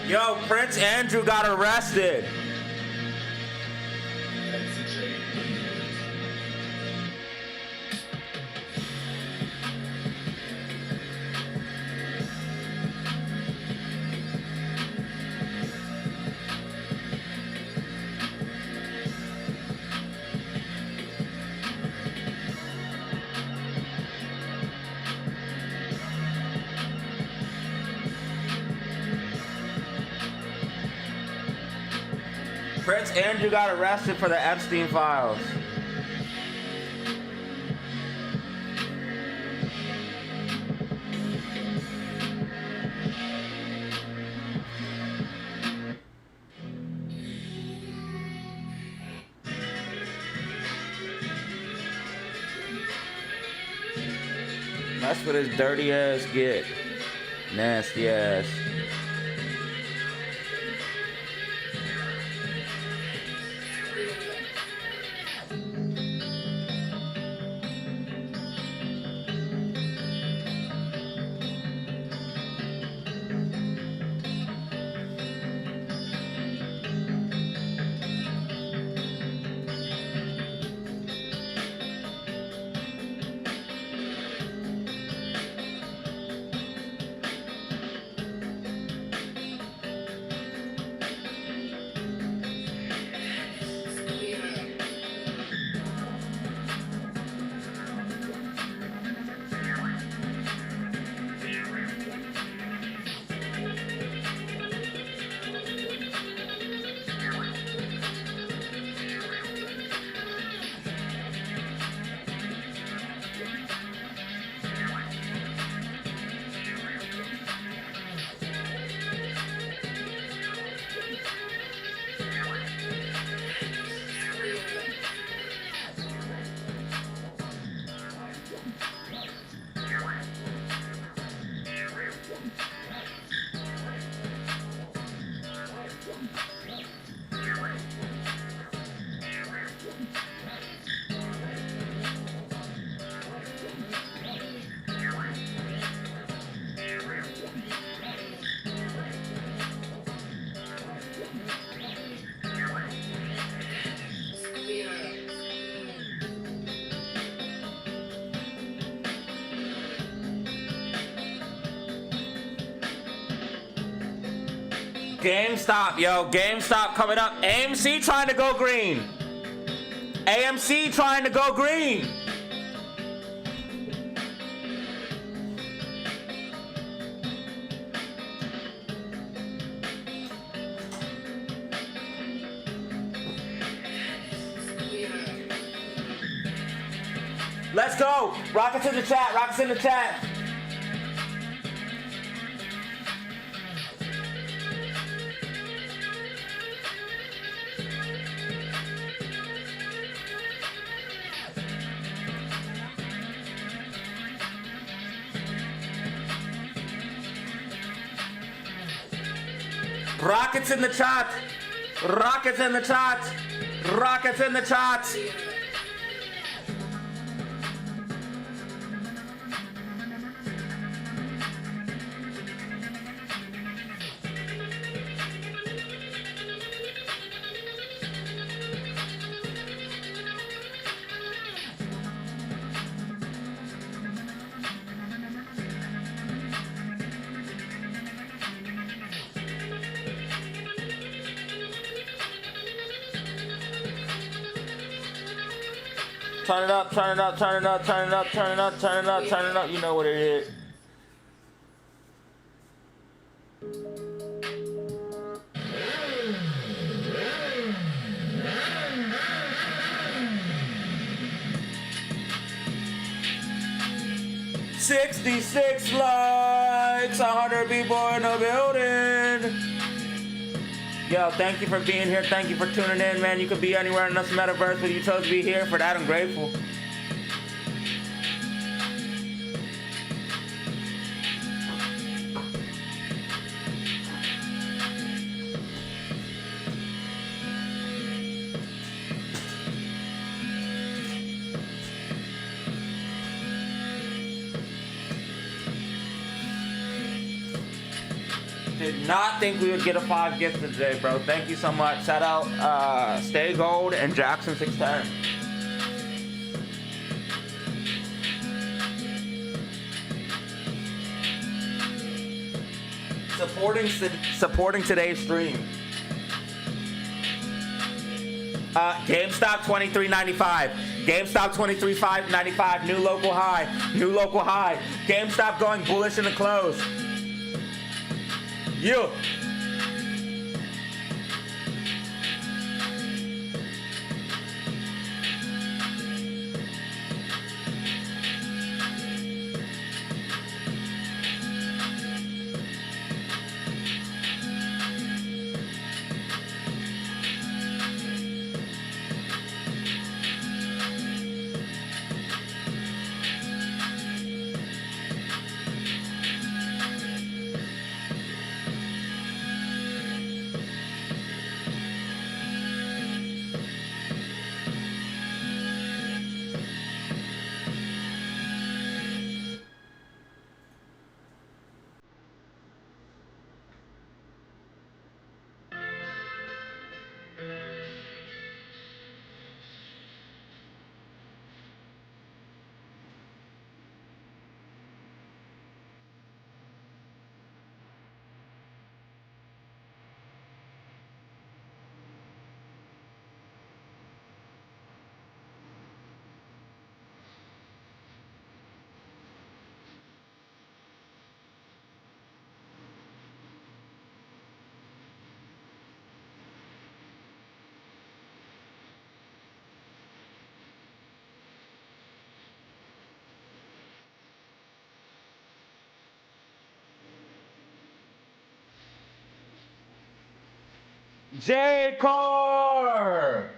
Yo, Prince Andrew got arrested. Prince Andrew got arrested for the Epstein files. That's what his dirty ass get. Nasty ass. GameStop, yo, GameStop coming up. AMC trying to go green. AMC trying to go green. Let's go. Rockets in the chat. Rockets in the chat. Rockets in the chat. Rockets in the chat. Rockets in the chat. Turn it up, turn it up, turn it up, turn it up, turn it up, turn it up, turn it up. You know what it is. $66 likes, 100 people in the building. Yo, thank you for being here. Thank you for tuning in, man. You could be anywhere in this metaverse, but you chose to be here. For that, I'm grateful. Did not think we would get a 5 gift today, bro. Thank you so much. Shout out Stay Gold and Jackson 610. Supporting today's stream. GameStop $23.95. GameStop $23.95. New local high. New local high. GameStop going bullish in the close. You. J-Car!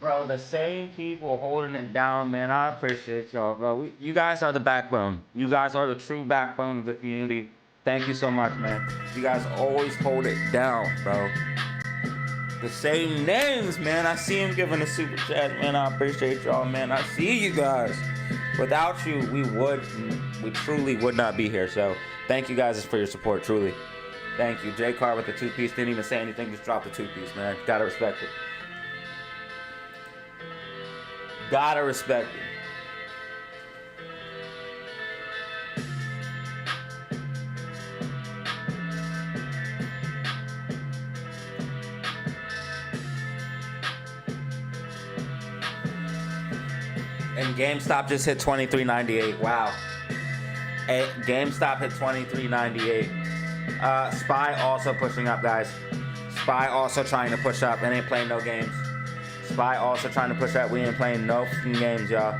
Bro, the same people holding it down, man. I appreciate y'all, bro. You guys are the backbone. You guys are the true backbone of the community. Thank you so much, man. You guys always hold it down, bro. The same names, man. I see him giving a super chat, man. I appreciate y'all, man. I see you guys. Without you, we truly would not be here. So thank you guys for your support, truly. Thank you. J Car with the 2-piece. Didn't even say anything, just dropped the 2-piece, man. Gotta respect it. Gotta respect it. And GameStop just hit $23.98. Wow. GameStop hit $23.98. Spy also pushing up, guys. Spy also trying to push up. It ain't playing no games. Spy also trying to push up. We ain't playing no fucking games, y'all.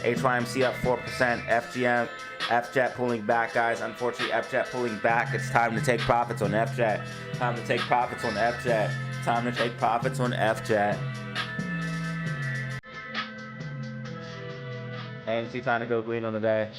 HYMC up 4%. FGM, FJet pulling back, guys. Unfortunately, FJet pulling back. It's time to take profits on FJet. Time to take profits on FJet. Time to take profits on FJet. AMC trying to go green on the day.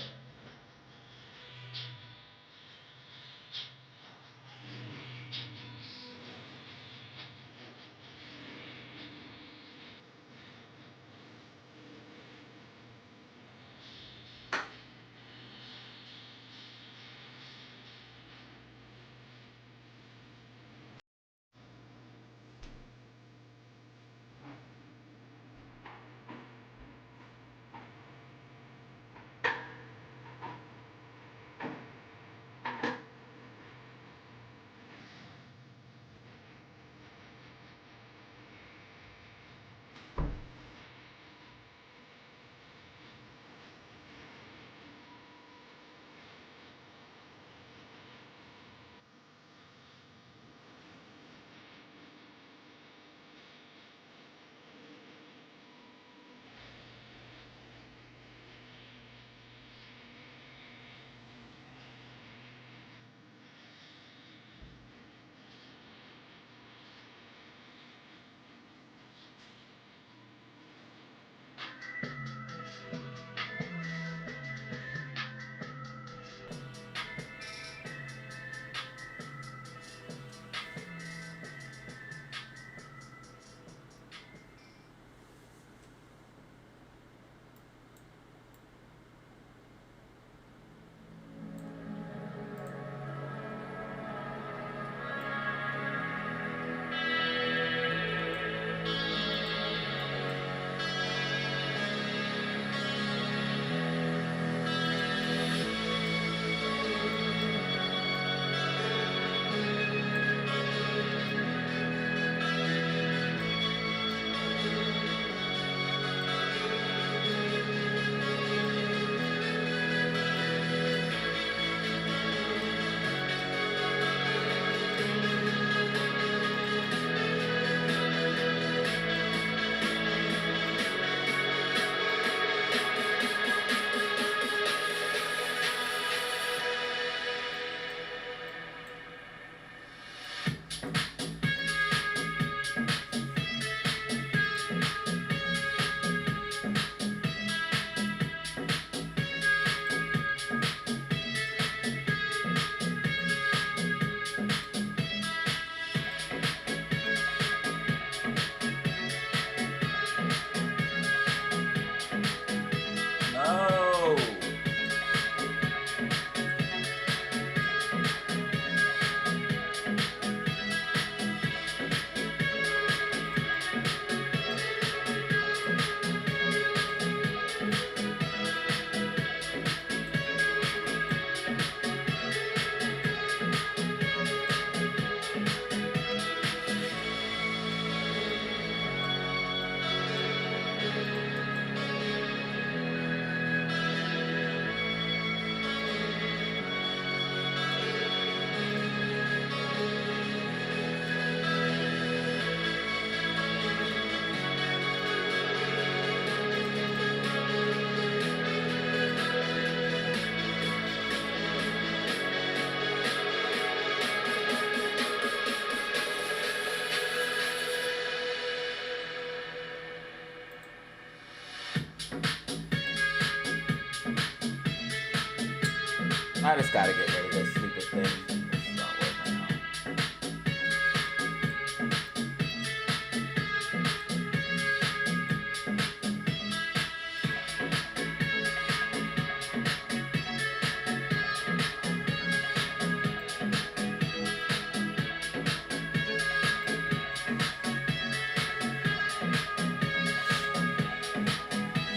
I just gotta get rid of this stupid thing. It's not working out.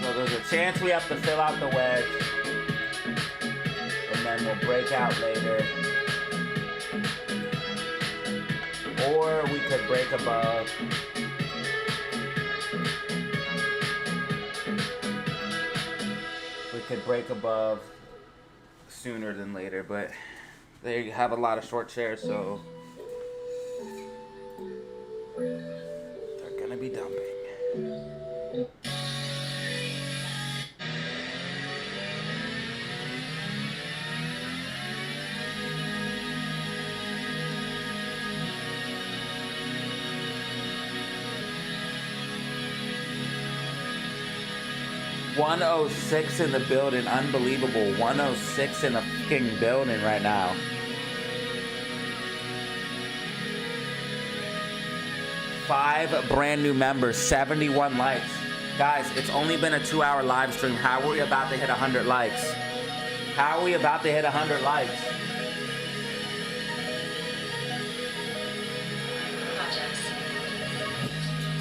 So there's a chance we have to fill out the wedge, and then we'll break out later. Or we could break above. We could break above sooner than later, but they have a lot of short chairs, so they're gonna be dumping. $106 in the building, unbelievable. 106 in the fucking building right now. Five brand new members, 71 likes. Guys, it's only been a 2-hour live stream. How are we about to hit 100 likes? How are we about to hit 100 likes?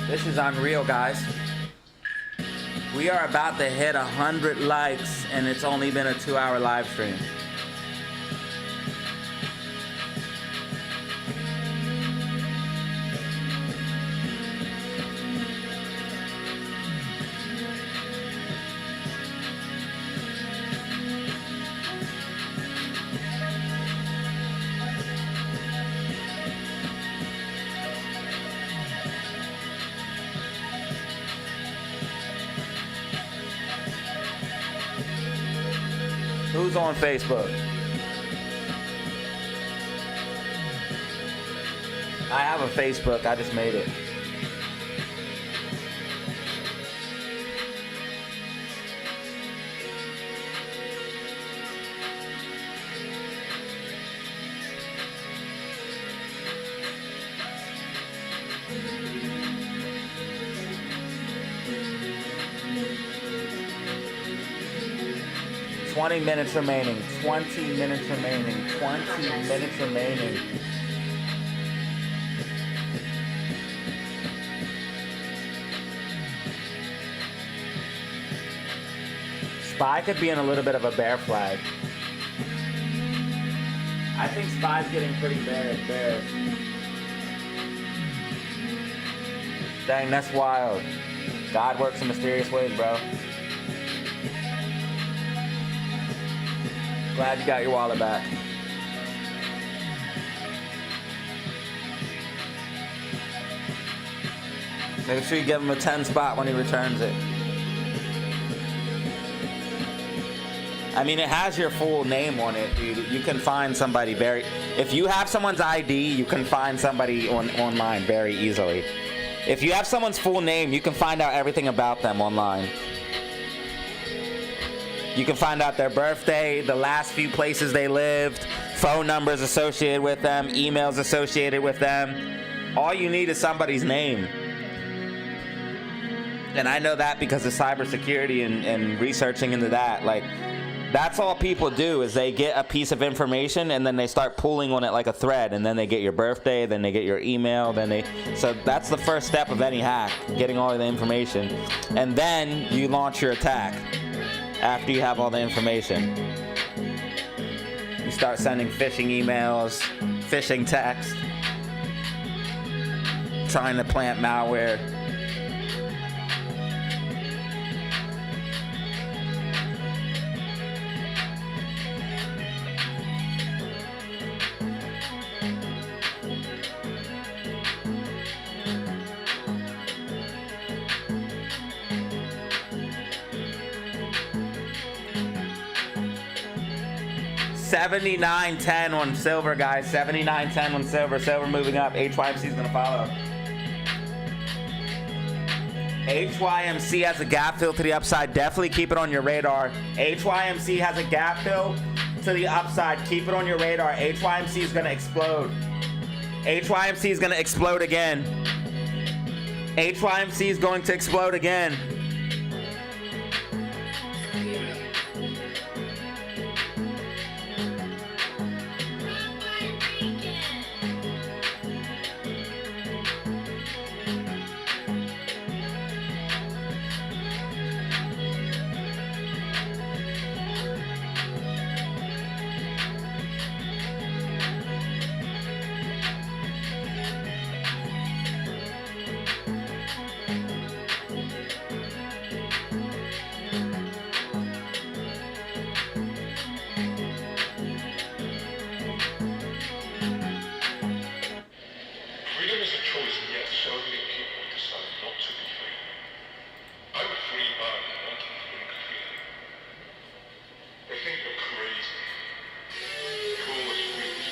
This is unreal, guys. We are about to hit 100 likes, and it's only been a 2-hour live stream. Who's on Facebook? I have a Facebook, I just made it. $20 minutes remaining. 20 minutes remaining. 20 minutes remaining. Spy could be in a little bit of a bear flag. I think Spy's getting pretty bearish. Dang, that's wild. God works in mysterious ways, bro. Glad you got your wallet back. Make sure you give him a 10 spot when he returns it. I mean, it has your full name on it, dude. You can find somebody very... If you have someone's ID, you can find somebody online very easily. If you have someone's full name, you can find out everything about them online. You can find out their birthday, the last few places they lived, phone numbers associated with them, emails associated with them. All you need is somebody's name. And I know that because of cybersecurity and researching into that. Like, that's all people do is they get a piece of information and then they start pulling on it like a thread, and then they get your birthday, then they get your email, so that's the first step of any hack, getting all the information. And then you launch your attack after you have all the information. You start sending phishing emails, phishing texts, trying to plant malware. $79.10 on silver, guys. $79.10 on silver. Silver moving up. HYMC is going to follow. HYMC has a gap fill to the upside. Definitely keep it on your radar. HYMC has a gap fill to the upside. Keep it on your radar. HYMC is gonna explode. HYMC is gonna explode again. HYMC is going to explode again. Freedom is a choice, and yet so many people decide not to be free. I'm a free man wanting to think freely. They think we're crazy. They call us freaks.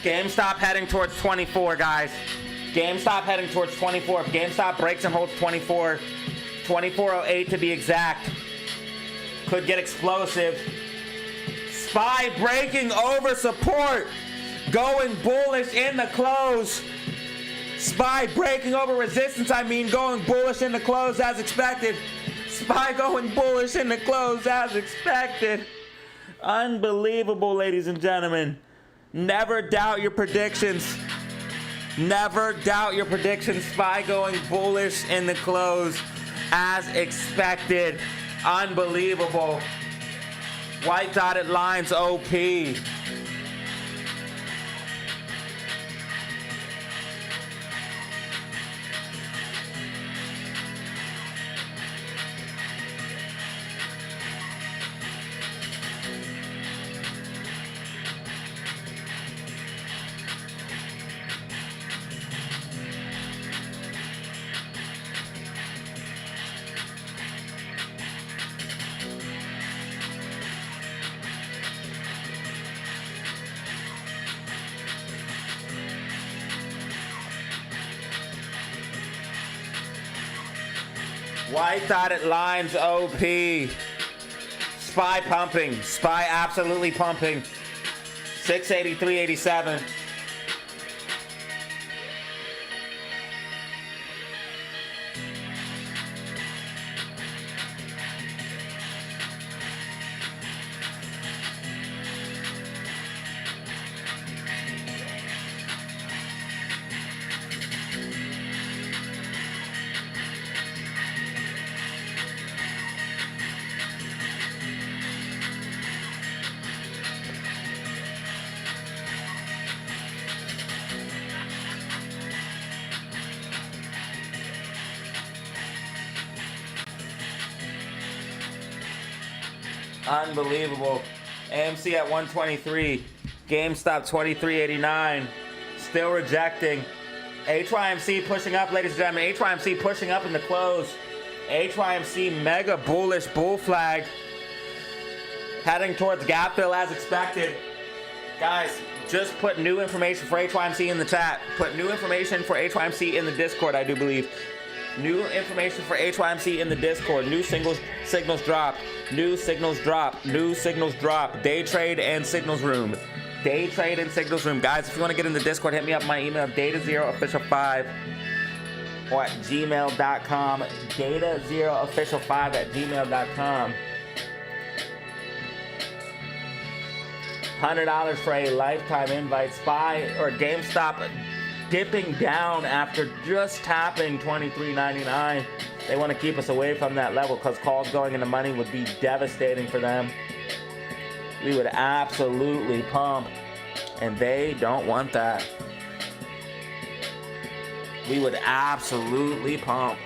GameStop heading towards 24, guys. GameStop heading towards 24. If GameStop breaks and holds 24, 24.08 to be exact, could get explosive. SPY breaking over support, going bullish in the close. SPY breaking over resistance, going bullish in the close as expected. SPY going bullish in the close as expected. Unbelievable, ladies and gentlemen. Never doubt your predictions. Never doubt your predictions. SPY going bullish in the close as expected. Unbelievable. White dotted lines OP. White dotted lines OP. SPY pumping. SPY absolutely pumping. 683.87. Unbelievable. AMC at 123. GameStop 23.89. Still rejecting. HYMC pushing up, ladies and gentlemen. HYMC pushing up in the close. HYMC mega bullish bull flag. Heading towards gap fill as expected. Guys, just put new information for HYMC in the chat. Put new information for HYMC in the Discord, I do believe. New information for HYMC in the Discord. New signals drop. New signals drop. New signals drop. Day trade and signals room. Day trade and signals room. Guys, if you want to get in the Discord, hit me up. My email, data0official5 or at gmail.com. Data0official5 at gmail.com. $100 for a lifetime invite. SPY or GameStop dipping down after just tapping $23.99. They want to keep us away from that level because calls going into money would be devastating for them. We would absolutely pump, and they don't want that. We would absolutely pump.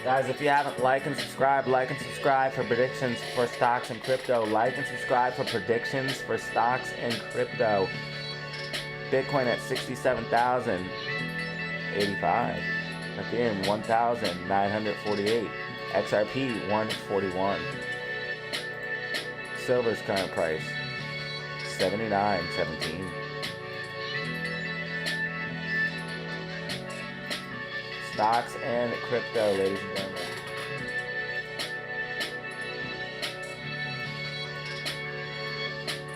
Guys, if you haven't, like and subscribe for predictions for stocks and crypto. Like and subscribe for predictions for stocks and crypto. Bitcoin at 67,085. Ethereum 1,948. XRP 141. Silver's current price 79.17. Stocks and crypto, ladies and gentlemen.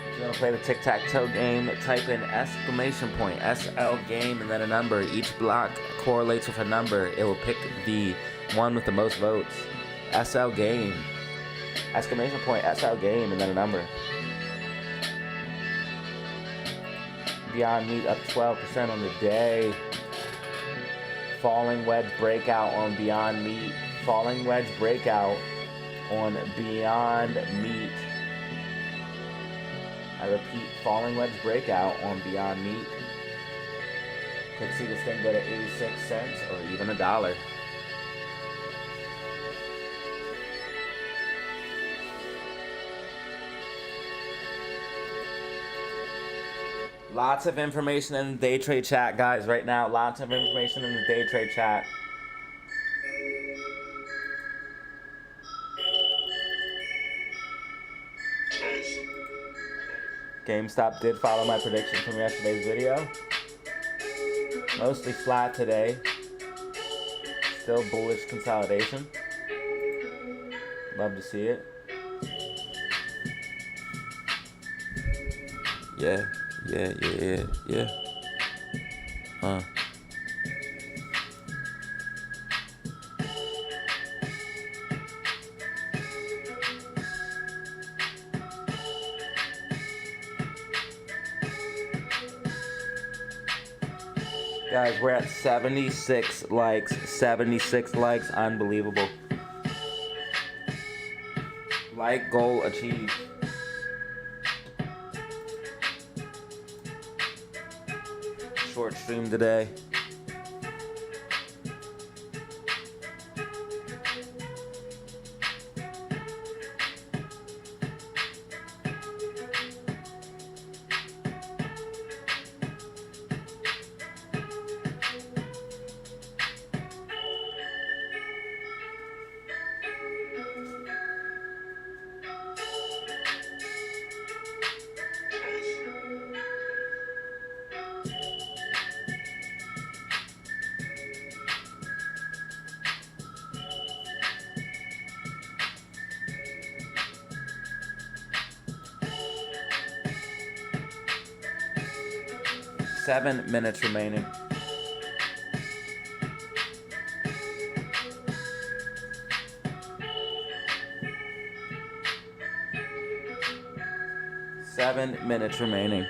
If you want to play the tic-tac-toe game, type in exclamation point, SL game, and then a number. Each block correlates with a number. It will pick the one with the most votes. SL game. Exclamation point, SL game, and then a number. Beyond Meat up 12% on the day. Falling wedge breakout on Beyond Meat. Falling wedge breakout on Beyond Meat. I repeat, falling wedge breakout on Beyond Meat. Could see this thing go to 86 cents or even $1. Lots of information in the day trade chat, guys, right now. Lots of information in the day trade chat. GameStop did follow my prediction from yesterday's video. Mostly flat today. Still bullish consolidation. Love to see it. Yeah. Guys, we're at 76 likes. 76 likes. Unbelievable. Like goal achieved. Short stream today. Seven minutes remaining. Seven minutes remaining.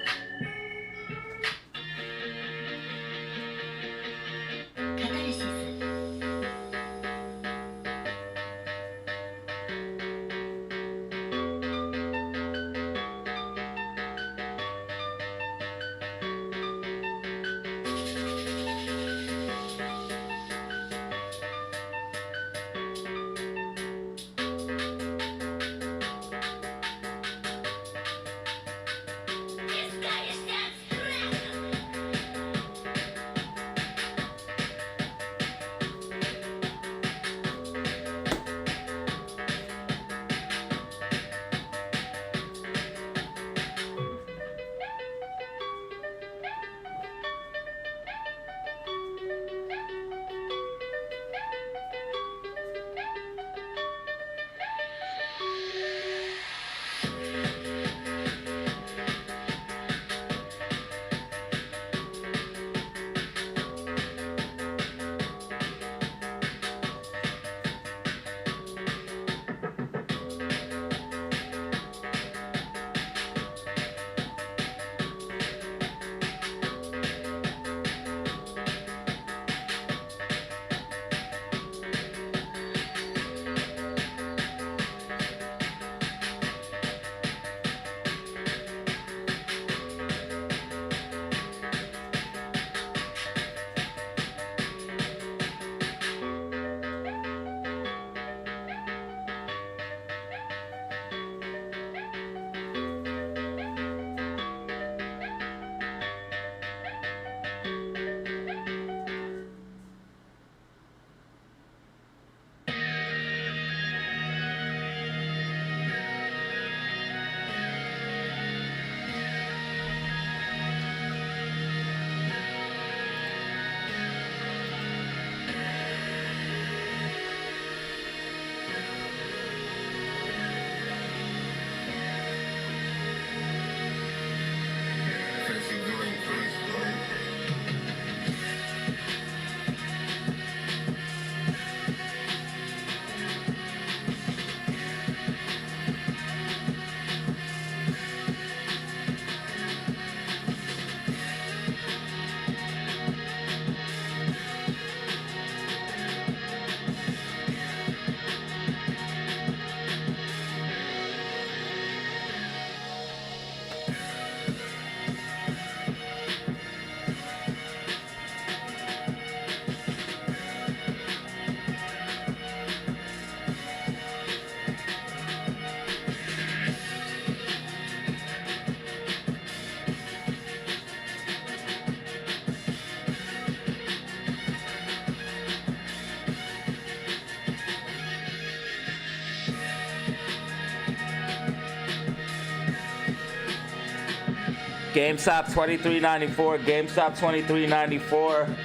GameStop 23.94. GameStop 23.94.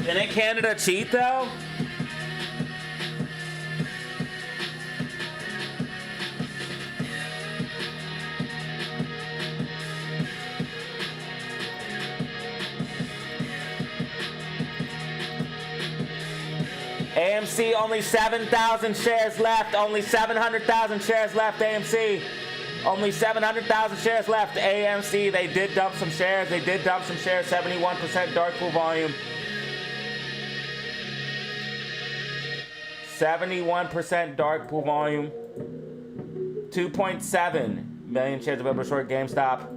Didn't Canada cheat though? AMC, only 7,000 shares left. Only 700,000 shares left, AMC. Only 700,000 shares left, AMC. They did dump some shares. 71% dark pool volume. 71% dark pool volume. 2.7 million shares available short GameStop.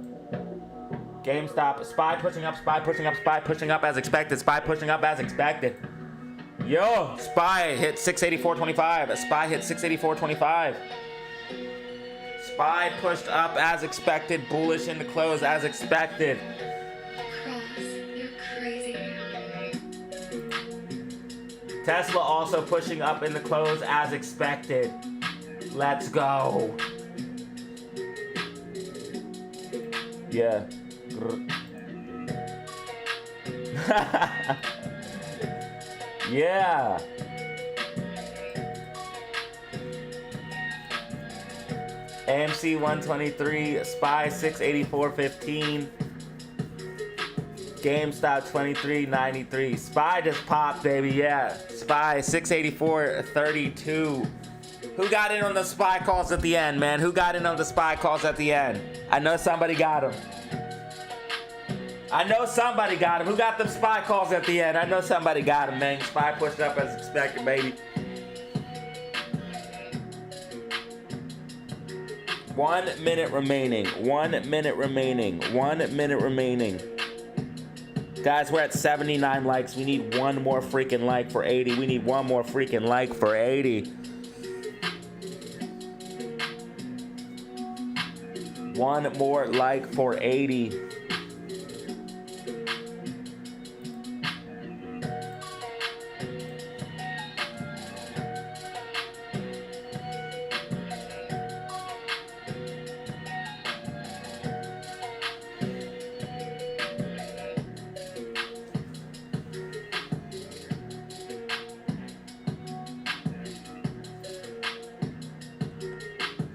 GameStop. SPY pushing up, SPY pushing up, SPY pushing up as expected. SPY pushing up as expected. Yo, SPY hit 684.25. SPY hit 684.25. SPY pushed up as expected. Bullish in the close as expected. Cross, you're crazy. Tesla also pushing up in the close as expected. Let's go. Yeah. Yeah. AMC 123, SPY 684.15. GameStop 23.93. SPY just popped, baby. Yeah. SPY 684.32. Who got in on the SPY calls at the end, man? Who got in on the SPY calls at the end? I know somebody got them. I know somebody got him. Who got them SPY calls at the end? I know somebody got him, man. SPY pushed up as expected, baby. 1 minute remaining. 1 minute remaining. 1 minute remaining. Guys, we're at 79 likes. We need one more freaking like for 80. We need one more freaking like for 80. One more like for 80.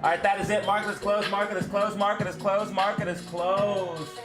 All right, that is it. Market is closed. Market is closed. Market is closed. Market is closed.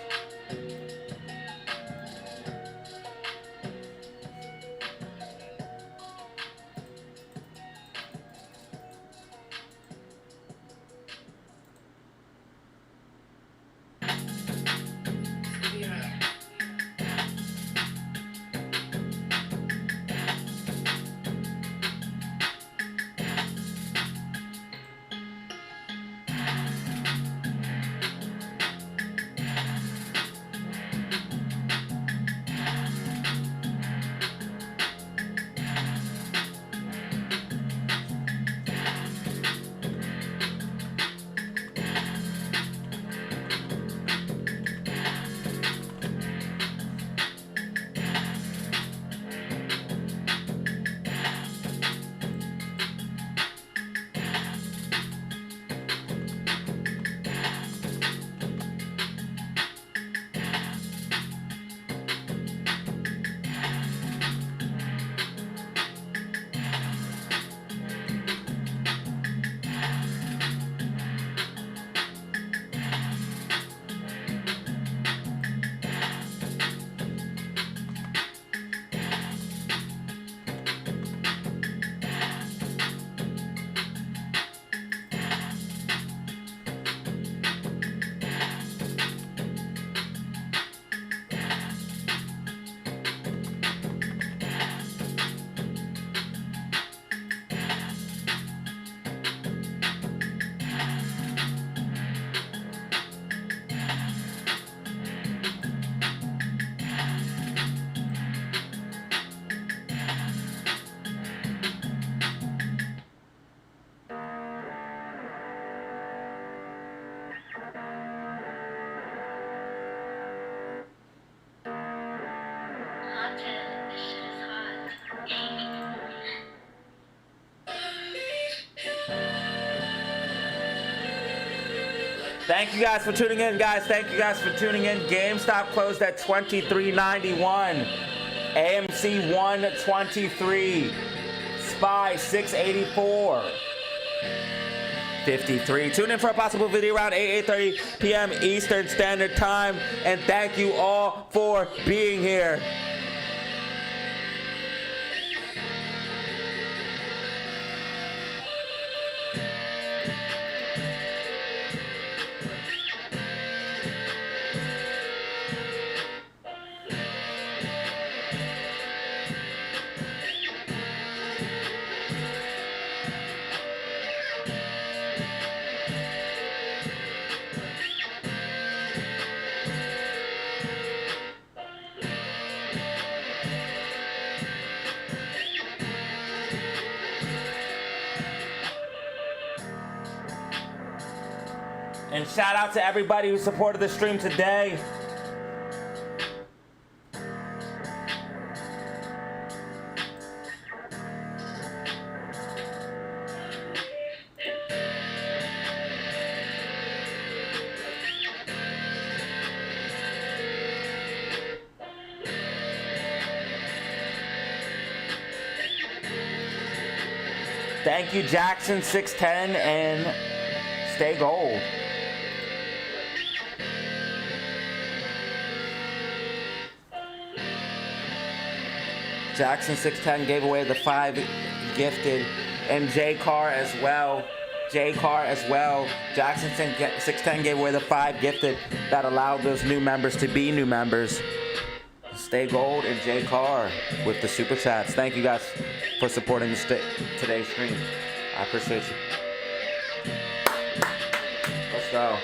Thank you guys for tuning in, guys. Thank you guys for tuning in. GameStop closed at $23.91. AMC 123. Spy 684. 53. Tune in for a possible video around 8:30 p.m. Eastern Standard Time. And thank you all for being here. And shout out to everybody who supported the stream today. Thank you, Jackson 610, and stay gold. Jackson 610 gave away the 5 gifted, and J Carr as well. Jackson 610 gave away the 5 gifted that allowed those new members to be new members. Stay gold and J Carr with the super chats. Thank you guys for supporting today's stream. I appreciate you. Let's go.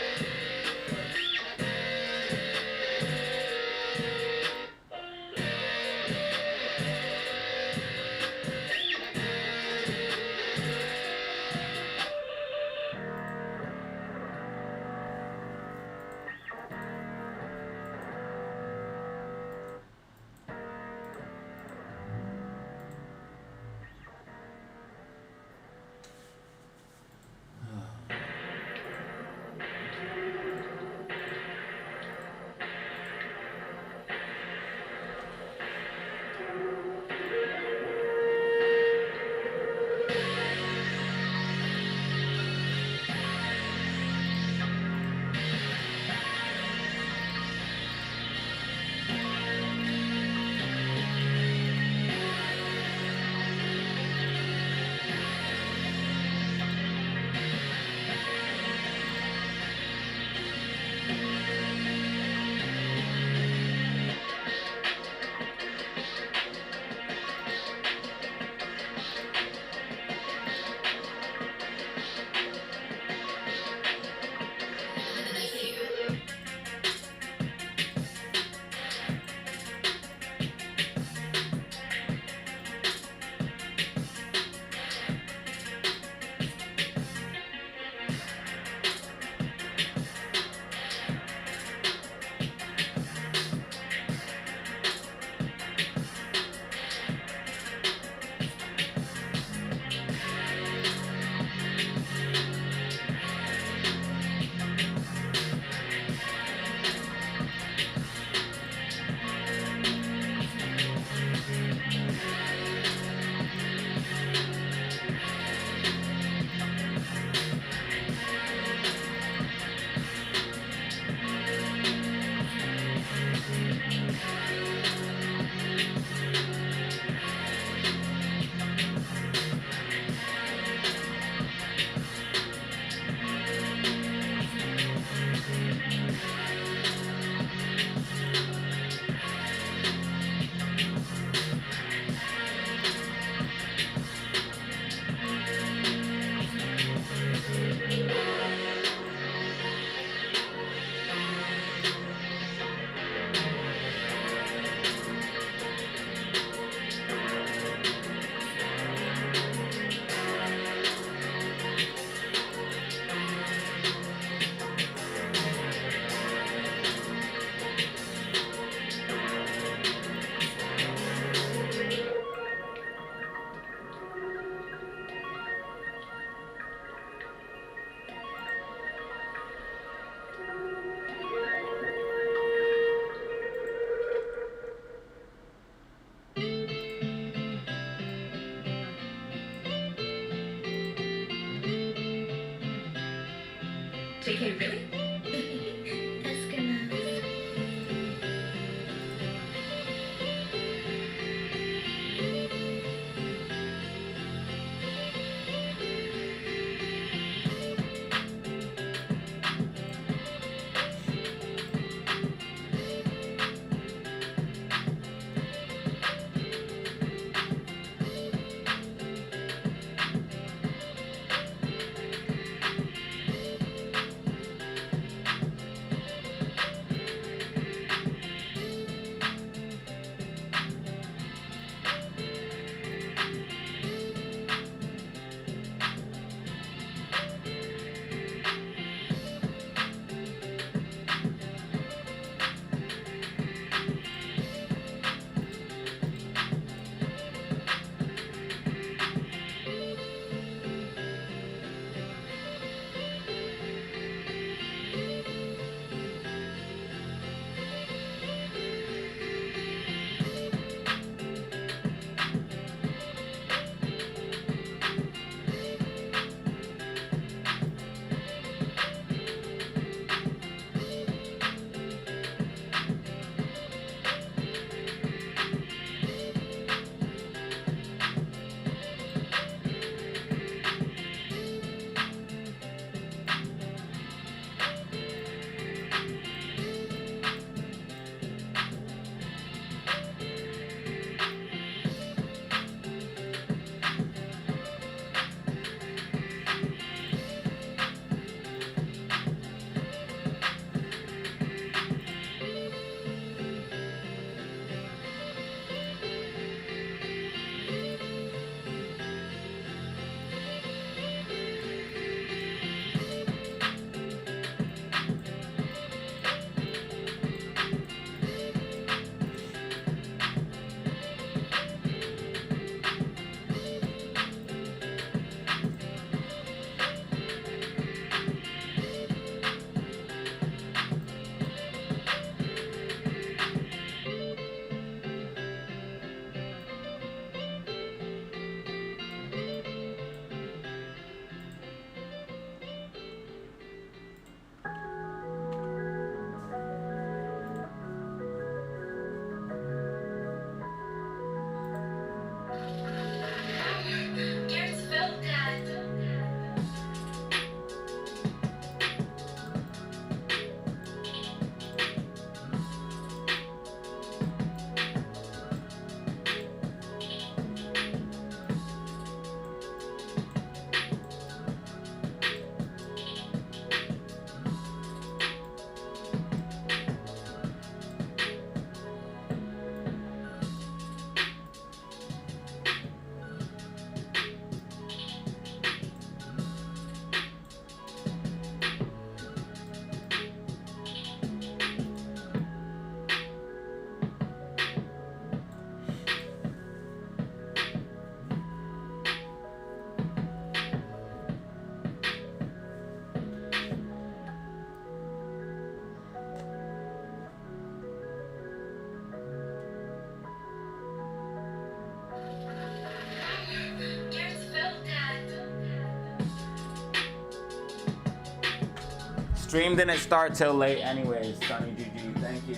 Stream didn't start till late anyways, Sunny GG. Thank you.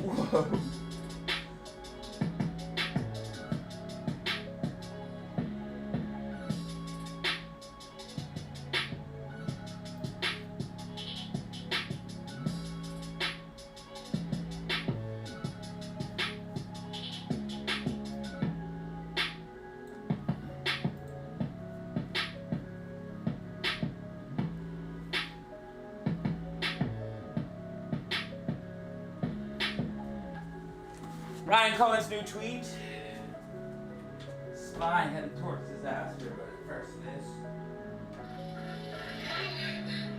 Whoa. Ryan Cohen's new tweet. Spy headed towards disaster, but first this.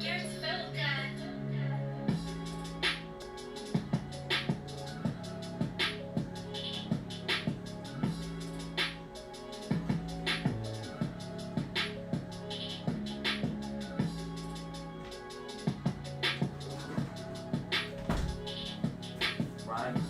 Your spell, Dad. Ryan.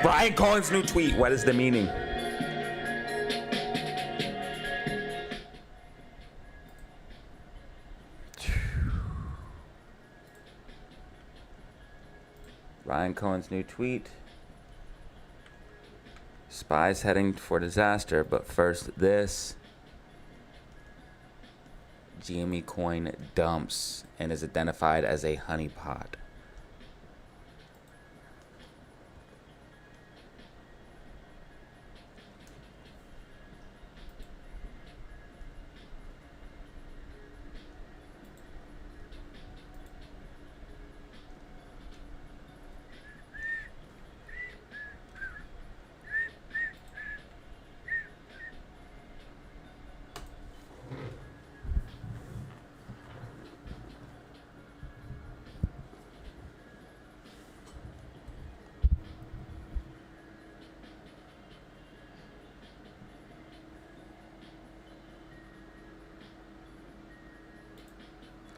Ryan Cohen's new tweet. What is the meaning? Ryan Cohen's new tweet. Spies heading for disaster, but first this. GME coin dumps and is identified as a honeypot.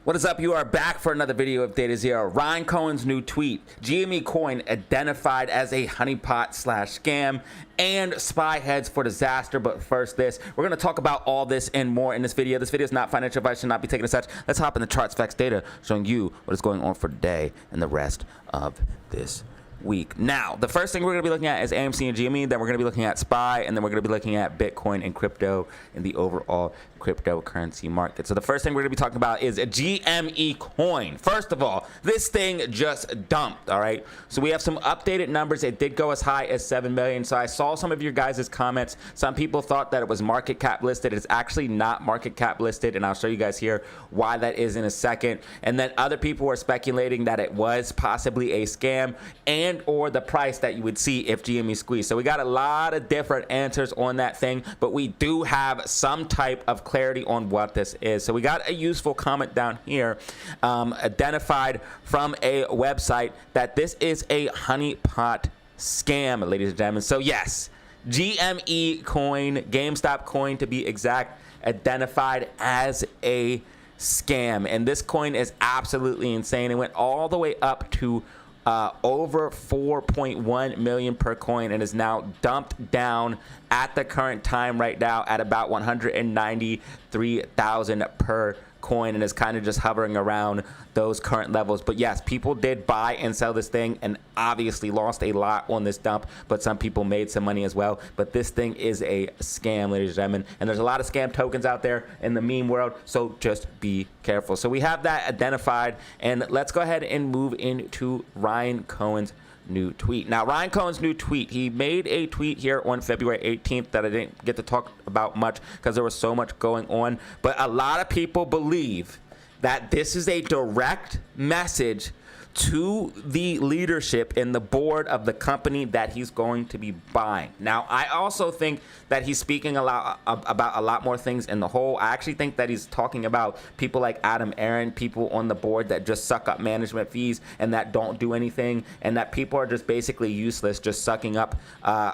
What is up? You are back for another video of Data Zero. Ryan Cohen's new tweet. GME coin identified as a honeypot / scam and spy heads for disaster. But first this, we're going to talk about all this and more in this video. This video is not financial advice, should not be taken as such. Let's hop in the charts, facts, data, showing you what is going on for today and the rest of this week. Now, the first thing we're going to be looking at is AMC and GME, then we're going to be looking at SPY, and then we're going to be looking at Bitcoin and crypto in the overall cryptocurrency market. So the first thing we're going to be talking about is a GME coin. First of all, this thing just dumped, all right? So we have some updated numbers. It did go as high as 7 million. So I saw some of your guys' comments. Some people thought that it was market cap listed. It's actually not market cap listed, and I'll show you guys here why that is in a second. And then other people were speculating that it was possibly a scam and or the price that you would see if GME squeezed. So we got a lot of different answers on that thing, but we do have some type of clarity on what this is. So we got a useful comment down here, identified from a website, that this is a honeypot scam, ladies and gentlemen. So yes, GME coin, GameStop coin to be exact, identified as a scam. And this coin is absolutely insane. It went all the way up to over 4.1 million per coin and is now dumped down at the current time right now at about 193,000 per coin, and is kind of just hovering around those current levels. But yes, people did buy and sell this thing and obviously lost a lot on this dump, but some people made some money as well. But this thing is a scam, ladies and gentlemen, and there's a lot of scam tokens out there in the meme world, so just be careful. So we have that identified, and let's go ahead and move into Ryan Cohen's new tweet. Now, Ryan Cohen's new tweet, he made a tweet here on February 18th that I didn't get to talk about much because there was so much going on. But a lot of people believe that this is a direct message to the leadership and the board of the company that he's going to be buying. Now, I also think that he's speaking a lot about a lot more things in the whole. I actually think that he's talking about people like Adam Aaron, people on the board that just suck up management fees and that don't do anything, and that people are just basically useless, just sucking up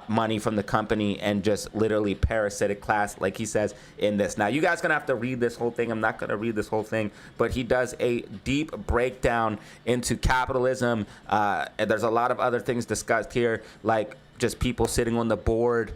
money from the company and just literally parasitic class, like he says in this. Now, you guys gonna have to read this whole thing. I'm not gonna read this whole thing, but he does a deep breakdown into capitalism. And there's a lot of other things discussed here, like just people sitting on the board,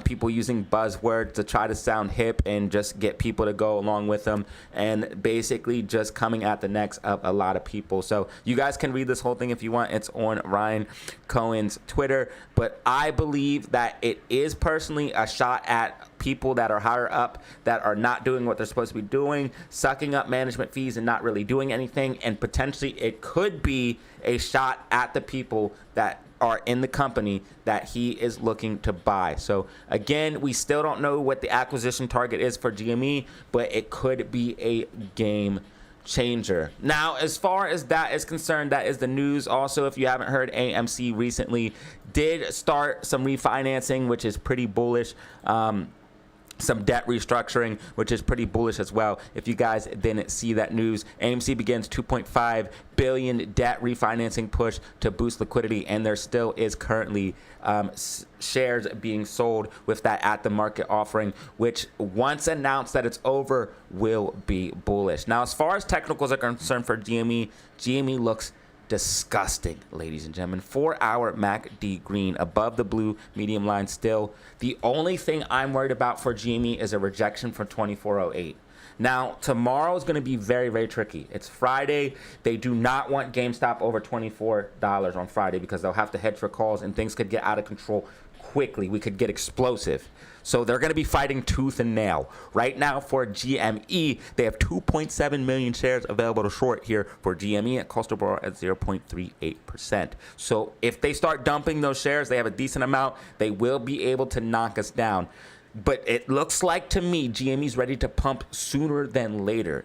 people using buzzwords to try to sound hip and just get people to go along with them, and basically just coming at the necks of a lot of people. So you guys can read this whole thing if you want. It's on Ryan Cohen's Twitter. But I believe that it is personally a shot at people that are higher up that are not doing what they're supposed to be doing, sucking up management fees and not really doing anything. And potentially it could be a shot at the people that are in the company that he is looking to buy. So again, we still don't know what the acquisition target is for GME, but it could be a game changer. Now, as far as that is concerned, that is the news. Also, if you haven't heard, AMC recently did start some refinancing, which is pretty bullish. Some debt restructuring, which is pretty bullish as well. If you guys didn't see that news, AMC begins $2.5 billion debt refinancing push to boost liquidity, and there still is currently shares being sold with that at the market offering, which once announced that it's over will be bullish. Now, as far as technicals are concerned for GME, GME looks disgusting, ladies and gentlemen. 4-hour MACD green above the blue medium line still. The only thing I'm worried about for GME is a rejection from 2408. Now, tomorrow is going to be very, very tricky. It's Friday. They do not want GameStop over $24 on Friday because they'll have to hedge for calls and things could get out of control quickly. We could get explosive. So they're going to be fighting tooth and nail. Right now for GME, they have 2.7 million shares available to short here for GME at cost of borrow at 0.38%. So if they start dumping those shares, they have a decent amount, they will be able to knock us down. But it looks like to me GME's ready to pump sooner than later.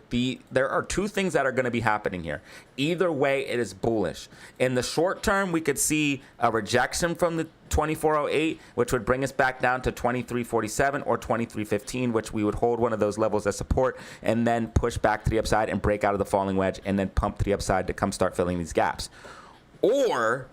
There are two things that are going to be happening here. Either way, it is bullish. In the short term, we could see a rejection from the 2408, which would bring us back down to 2347 or 2315, which we would hold one of those levels as support and then push back to the upside and break out of the falling wedge and then pump to the upside to come start filling these gaps. Or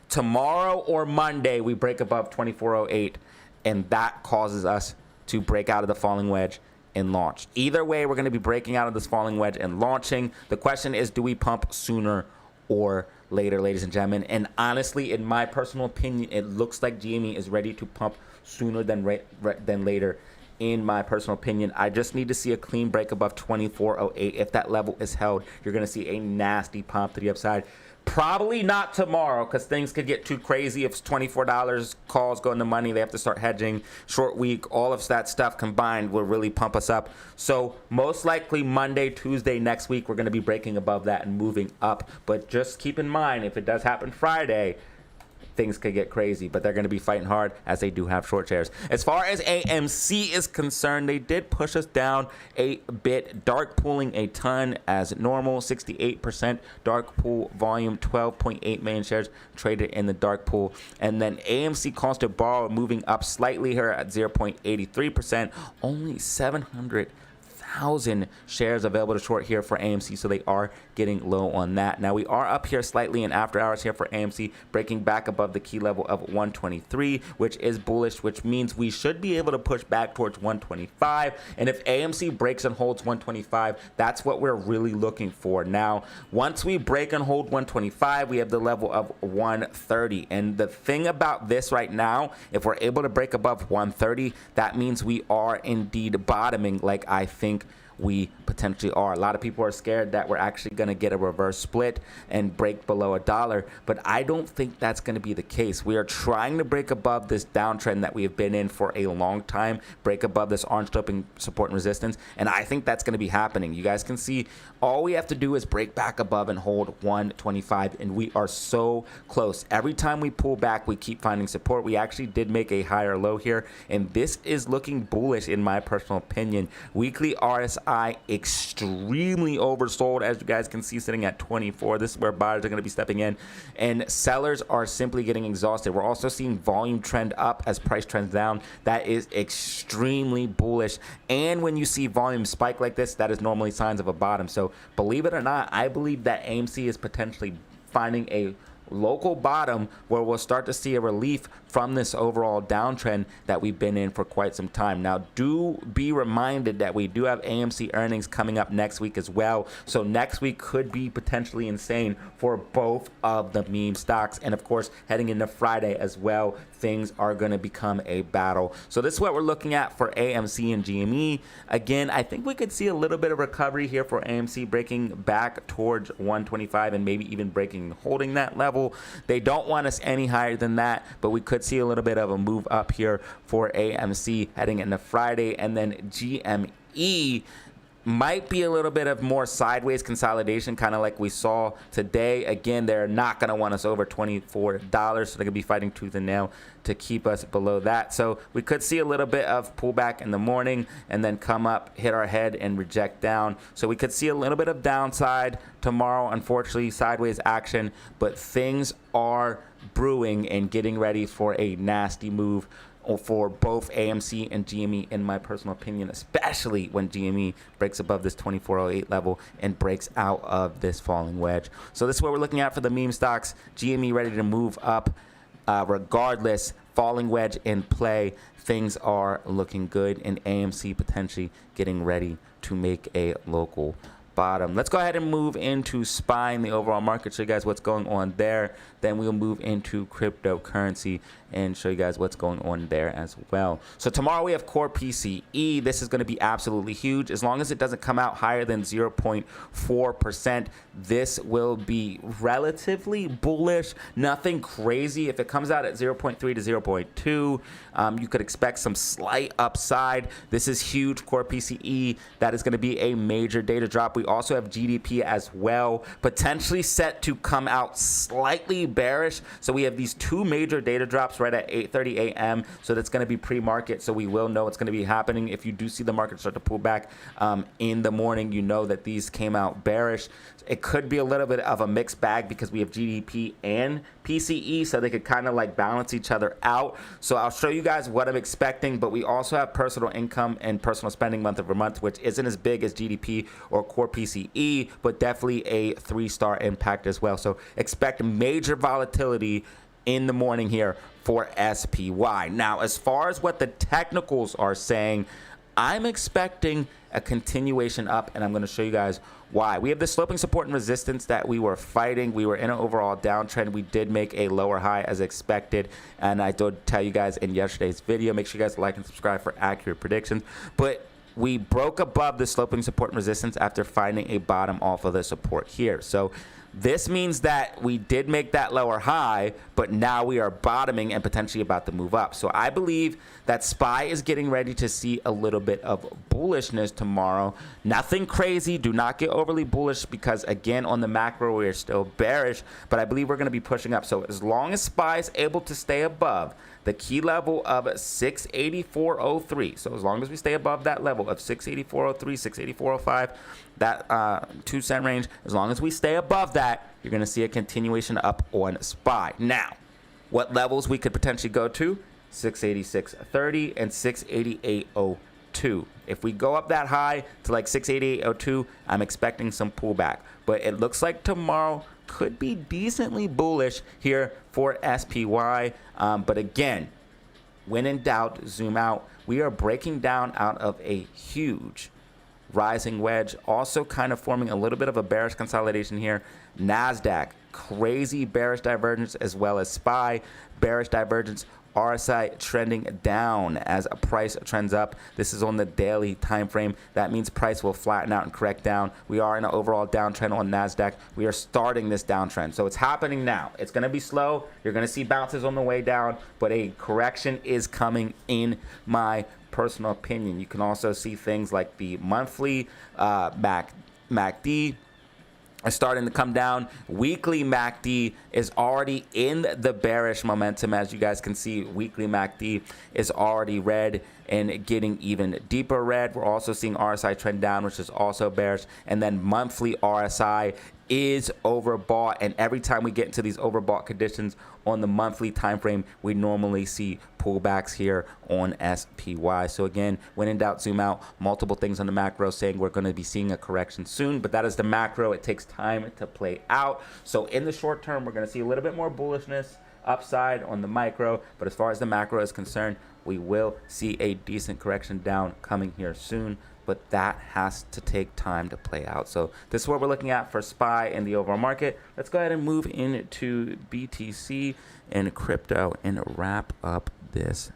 tomorrow or Monday, we break above 2408. And that causes us to break out of the falling wedge and launch. Either way, we're going to be breaking out of this falling wedge and launching. The question is, do we pump sooner or later, ladies and gentlemen? And honestly, in my personal opinion, it looks like GME is ready to pump sooner than later. In my personal opinion, I just need to see a clean break above 2408. If that level is held, you're going to see a nasty pump to the upside. Probably not tomorrow because things could get too crazy. If it's $24, calls go into money, they have to start hedging. Short week, all of that stuff combined will really pump us up. So most likely Monday, Tuesday next week, we're going to be breaking above that and moving up. But just keep in mind, if it does happen Friday, things could get crazy, but they're going to be fighting hard as they do have short shares. As far as AMC is concerned, they did push us down a bit, dark pooling a ton as normal, 68% dark pool volume, 12.8 million shares traded in the dark pool. And then AMC cost of borrow moving up slightly here at 0.83%, only 700,000 shares available to short here for AMC, so they are getting low on that. Now we are up here slightly in after hours here for AMC, breaking back above the key level of 123, which is bullish, which means we should be able to push back towards 125. And if AMC breaks and holds 125, that's what we're really looking for. Now, once we break and hold 125, we have the level of 130. And the thing about this right now, if we're able to break above 130, that means we are indeed bottoming, like I think we potentially are. A lot of people are scared that we're actually going to get a reverse split and break below $1, but I don't think that's going to be the case. We are trying to break above this downtrend that we have been in for a long time, break above this orange sloping support and resistance, and I think that's going to be happening. You guys can see all we have to do is break back above and hold 125, and we are so close. Every time we pull back, we keep finding support. We actually did make a higher low here, and this is looking bullish in my personal opinion. Weekly RSI extremely oversold, as you guys can see, sitting at 24. This is where buyers are going to be stepping in, and sellers are simply getting exhausted. We're also seeing volume trend up as price trends down. That is extremely bullish, and when you see volume spike like this, that is normally signs of a bottom. So believe it or not, I believe that AMC is potentially finding a local bottom where we'll start to see a relief from this overall downtrend that we've been in for quite some time. Now, do be reminded that we do have AMC earnings coming up next week as well. So next week could be potentially insane for both of the meme stocks. And of course, heading into Friday as well, things are going to become a battle. So this is what we're looking at for AMC and GME. Again, I think we could see a little bit of recovery here for AMC, breaking back towards 125 and maybe even breaking and holding that level. They don't want us any higher than that, but we could see a little bit of a move up here for AMC heading into Friday. And then GME might be a little bit of more sideways consolidation, kind of like we saw today. Again, they're not going to want us over $24, so they're going to be fighting tooth and nail to keep us below that. So we could see a little bit of pullback in the morning and then come up, hit our head, and reject down. So we could see a little bit of downside tomorrow, unfortunately, sideways action, but things are brewing and getting ready for a nasty move for both AMC and GME, in my personal opinion, especially when GME breaks above this 2408 level and breaks out of this falling wedge. So this is what we're looking at for the meme stocks. GME ready to move up regardless. Falling wedge in play. Things are looking good, and AMC potentially getting ready to make a local bottom. Let's go ahead and move into SPY in the overall market, show you guys what's going on there. Then we'll move into cryptocurrency and show you guys what's going on there as well. So tomorrow we have core PCE. This is going to be absolutely huge. As long as it doesn't come out higher than 0.4%, this will be relatively bullish. Nothing crazy. If it comes out at 0.3 to 0.2, you could expect some slight upside. This is huge. Core PCE, that is going to be a major data drop. We also have GDP as well, potentially set to come out slightly bearish. So we have these two major data drops right at 8:30 a.m. So that's going to be pre-market. So we will know what's going to be happening. If you do see the market start to pull back in the morning, you know that these came out bearish. It could be a little bit of a mixed bag because we have GDP and PCE, so they could kind of like balance each other out. So I'll show you guys what I'm expecting, but we also have personal income and personal spending month over month, which isn't as big as GDP or core PCE, but definitely a 3-star impact as well. So expect major volatility in the morning here for SPY. Now, as far as what the technicals are saying, I'm expecting a continuation up, and I'm going to show you guys why. We have the sloping support and resistance that we were fighting. We were in an overall downtrend. We did make a lower high as expected, and I did tell you guys in yesterday's video, make sure you guys like and subscribe for accurate predictions. But we broke above the sloping support and resistance after finding a bottom off of the support here. So this means that we did make that lower high, but now we are bottoming and potentially about to move up. So I believe that SPY is getting ready to see a little bit of bullishness tomorrow. Nothing crazy. Do not get overly bullish because, again, on the macro, we're still bearish, but I believe we're going to be pushing up. So as long as SPY is able to stay above the key level of 684.03, so as long as we stay above that level of 684.03, 684.05, that 2 cent range, as long as we stay above that, you're going to see a continuation up on SPY. Now, what levels we could potentially go to? 686.30 and 688.02. If we go up that high to like 688.02, I'm expecting some pullback. But it looks like tomorrow could be decently bullish here for SPY. But again, when in doubt, zoom out. We are breaking down out of a huge rising wedge, also kind of forming a little bit of a bearish consolidation here. NASDAQ, crazy bearish divergence, as well as SPY, bearish divergence. RSI trending down as a price trends up. This is on the daily time frame. That means price will flatten out and correct down. We are in an overall downtrend on NASDAQ. We are starting this downtrend. So it's happening now. It's going to be slow. You're going to see bounces on the way down, but a correction is coming in my personal opinion. You can also see things like the monthly MACD are starting to come down. Weekly MACD is already in the bearish momentum. As you guys can see, weekly MACD is already red and getting even deeper red. We're also seeing RSI trend down, which is also bearish. And then monthly RSI is overbought, and every time we get into these overbought conditions on the monthly time frame, we normally see pullbacks here on SPY. So again, when in doubt, zoom out. Multiple things on the macro saying we're going to be seeing a correction soon, but that is the macro. It takes time to play out. So in the short term, we're going to see a little bit more bullishness upside on the micro, but as far as the macro is concerned, we will see a decent correction down coming here soon, but that has to take time to play out. So this is what we're looking at for SPY in the overall market. Let's go ahead and move into BTC and crypto and wrap up this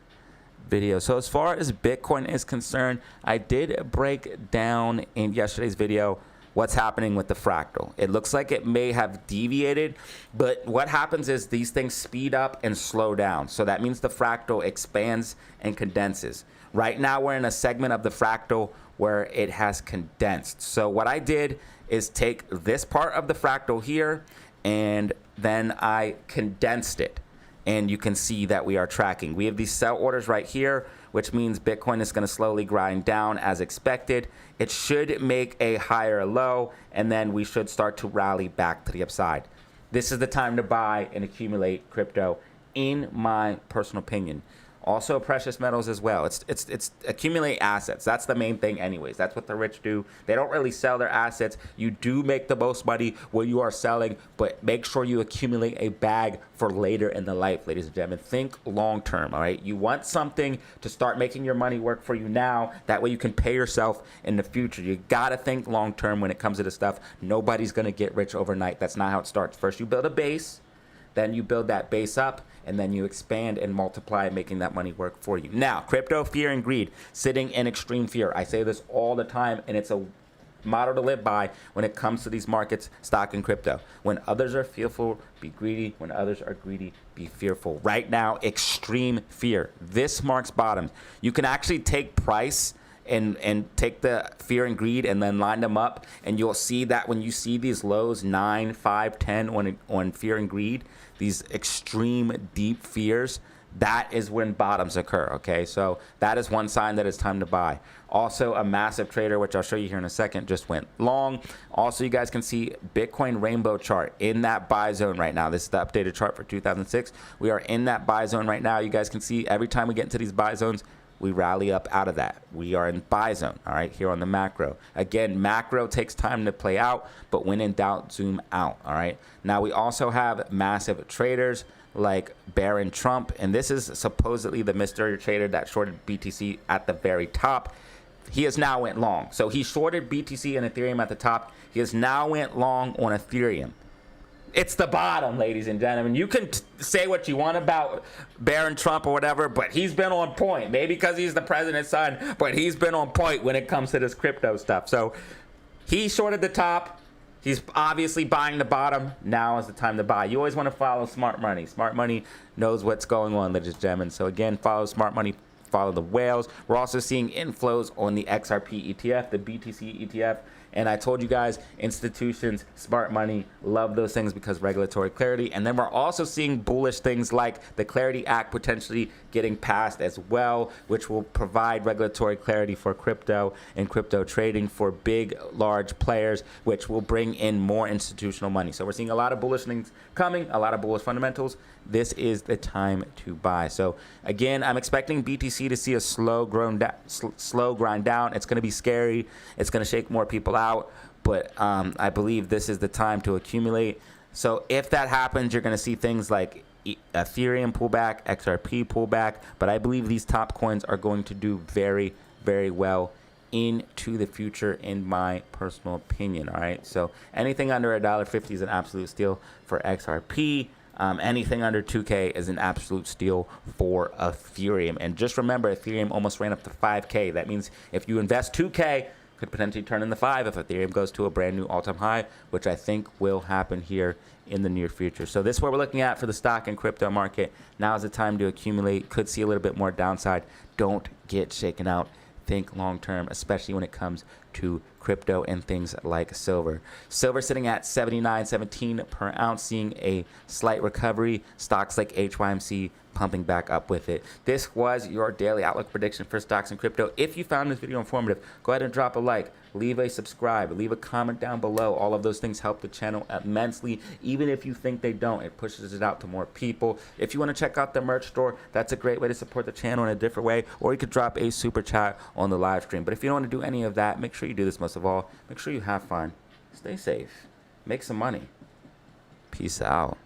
video. So as far as Bitcoin is concerned, I did break down in yesterday's video what's happening with the fractal. It looks like it may have deviated, but what happens is these things speed up and slow down. So that means the fractal expands and condenses. Right now we're in a segment of the fractal where it has condensed. So what I did is take this part of the fractal here and then I condensed it. And you can see that we are tracking. We have these sell orders right here, which means Bitcoin is going to slowly grind down as expected. It should make a higher low, and then we should start to rally back to the upside. This is the time to buy and accumulate crypto, in my personal opinion. Also precious metals as well. It's accumulate assets. That's the main thing anyways. That's what the rich do. They don't really sell their assets. You do make the most money when you are selling, but make sure you accumulate a bag for later in the life, ladies and gentlemen. Think long term, all right? You want something to start making your money work for you now. That way you can pay yourself in the future. You gotta think long term when it comes to this stuff. Nobody's gonna get rich overnight. That's not how it starts. First you build a base, then you build that base up, and then you expand and multiply, making that money work for you. Now, crypto fear and greed, sitting in extreme fear. I say this all the time, and it's a motto to live by when it comes to these markets, stock and crypto. When others are fearful, be greedy. When others are greedy, be fearful. Right now, extreme fear. This marks bottom. You can actually take price and take the fear and greed and then line them up, and you'll see that when you see these lows 9, 5, 10 on fear and greed, these extreme deep fears, that is when bottoms occur. Okay, so that is one sign that it's time to buy. Also, a massive trader, which I'll show you here in a second, just went long. Also, you guys can see Bitcoin rainbow chart in that buy zone right now. This is the updated chart for 2006. We are in that buy zone right now. You guys can see every time we get into these buy zones, we rally up out of that. We are in buy zone, all right, here on the macro. Again, macro takes time to play out, but when in doubt, zoom out, all right? Now, we also have massive traders like Baron Trump, and this is supposedly the mystery trader that shorted BTC at the very top. He has now went long. So he shorted BTC and Ethereum at the top. He has now went long on Ethereum. It's the bottom, ladies and gentlemen. You can say what you want about Baron Trump or whatever, but he's been on point. Maybe because he's the president's son, but he's been on point when it comes to this crypto stuff. So he shorted the top. He's obviously buying the bottom. Now is the time to buy. You always want to follow smart money. Smart money knows what's going on, ladies and gentlemen. So again, follow smart money. Follow the whales. We're also seeing inflows on the XRP ETF, the BTC ETF. And I told you guys, institutions, smart money, love those things because regulatory clarity. And then we're also seeing bullish things like the Clarity Act potentially getting passed as well, which will provide regulatory clarity for crypto and crypto trading for big, large players, which will bring in more institutional money. So we're seeing a lot of bullish things coming, a lot of bullish fundamentals. This is the time to buy. So again, I'm expecting BTC to see a slow grind down. It's going to be scary. It's going to shake more people out, but I believe this is the time to accumulate. So if that happens, you're going to see things like Ethereum pullback, XRP pullback, but I believe these top coins are going to do very, very well into the future, in my personal opinion. All right, so anything under $1.50 is an absolute steal for XRP. Anything under 2K is an absolute steal for Ethereum. And just remember, Ethereum almost ran up to 5K. That means if you invest 2K, could potentially turn into 5 if Ethereum goes to a brand new all-time high, which I think will happen here in the near future. So this is what we're looking at for the stock and crypto market. Now is the time to accumulate. Could see a little bit more downside. Don't get shaken out. Think long term, especially when it comes to crypto and things like silver. Silver sitting at 79.17 per ounce, seeing a slight recovery. Stocks like HYMC pumping back up with it. This was your daily outlook prediction for stocks and crypto. If you found this video informative, go ahead and drop a like, leave a subscribe, leave a comment down below. All of those things help the channel immensely. Even if you think they don't, it pushes it out to more people. If you want to check out the merch store, that's a great way to support the channel in a different way, or you could drop a super chat on the live stream. But if you don't want to do any of that, make sure you do this most of all. Make sure you have fun. Stay safe. Make some money. Peace out.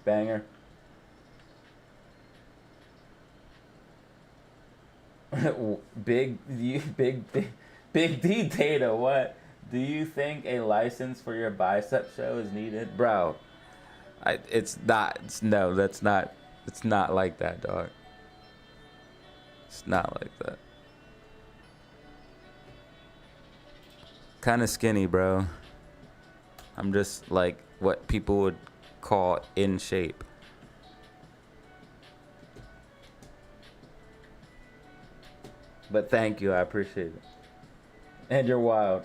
Banger. big D data. What? Do you think a license for your bicep show is needed, bro? It's not. No, that's not. It's not like that, dog. It's not like that. Kind of skinny, bro. I'm just like what people would call in shape. But thank you, I appreciate it. And you're wild.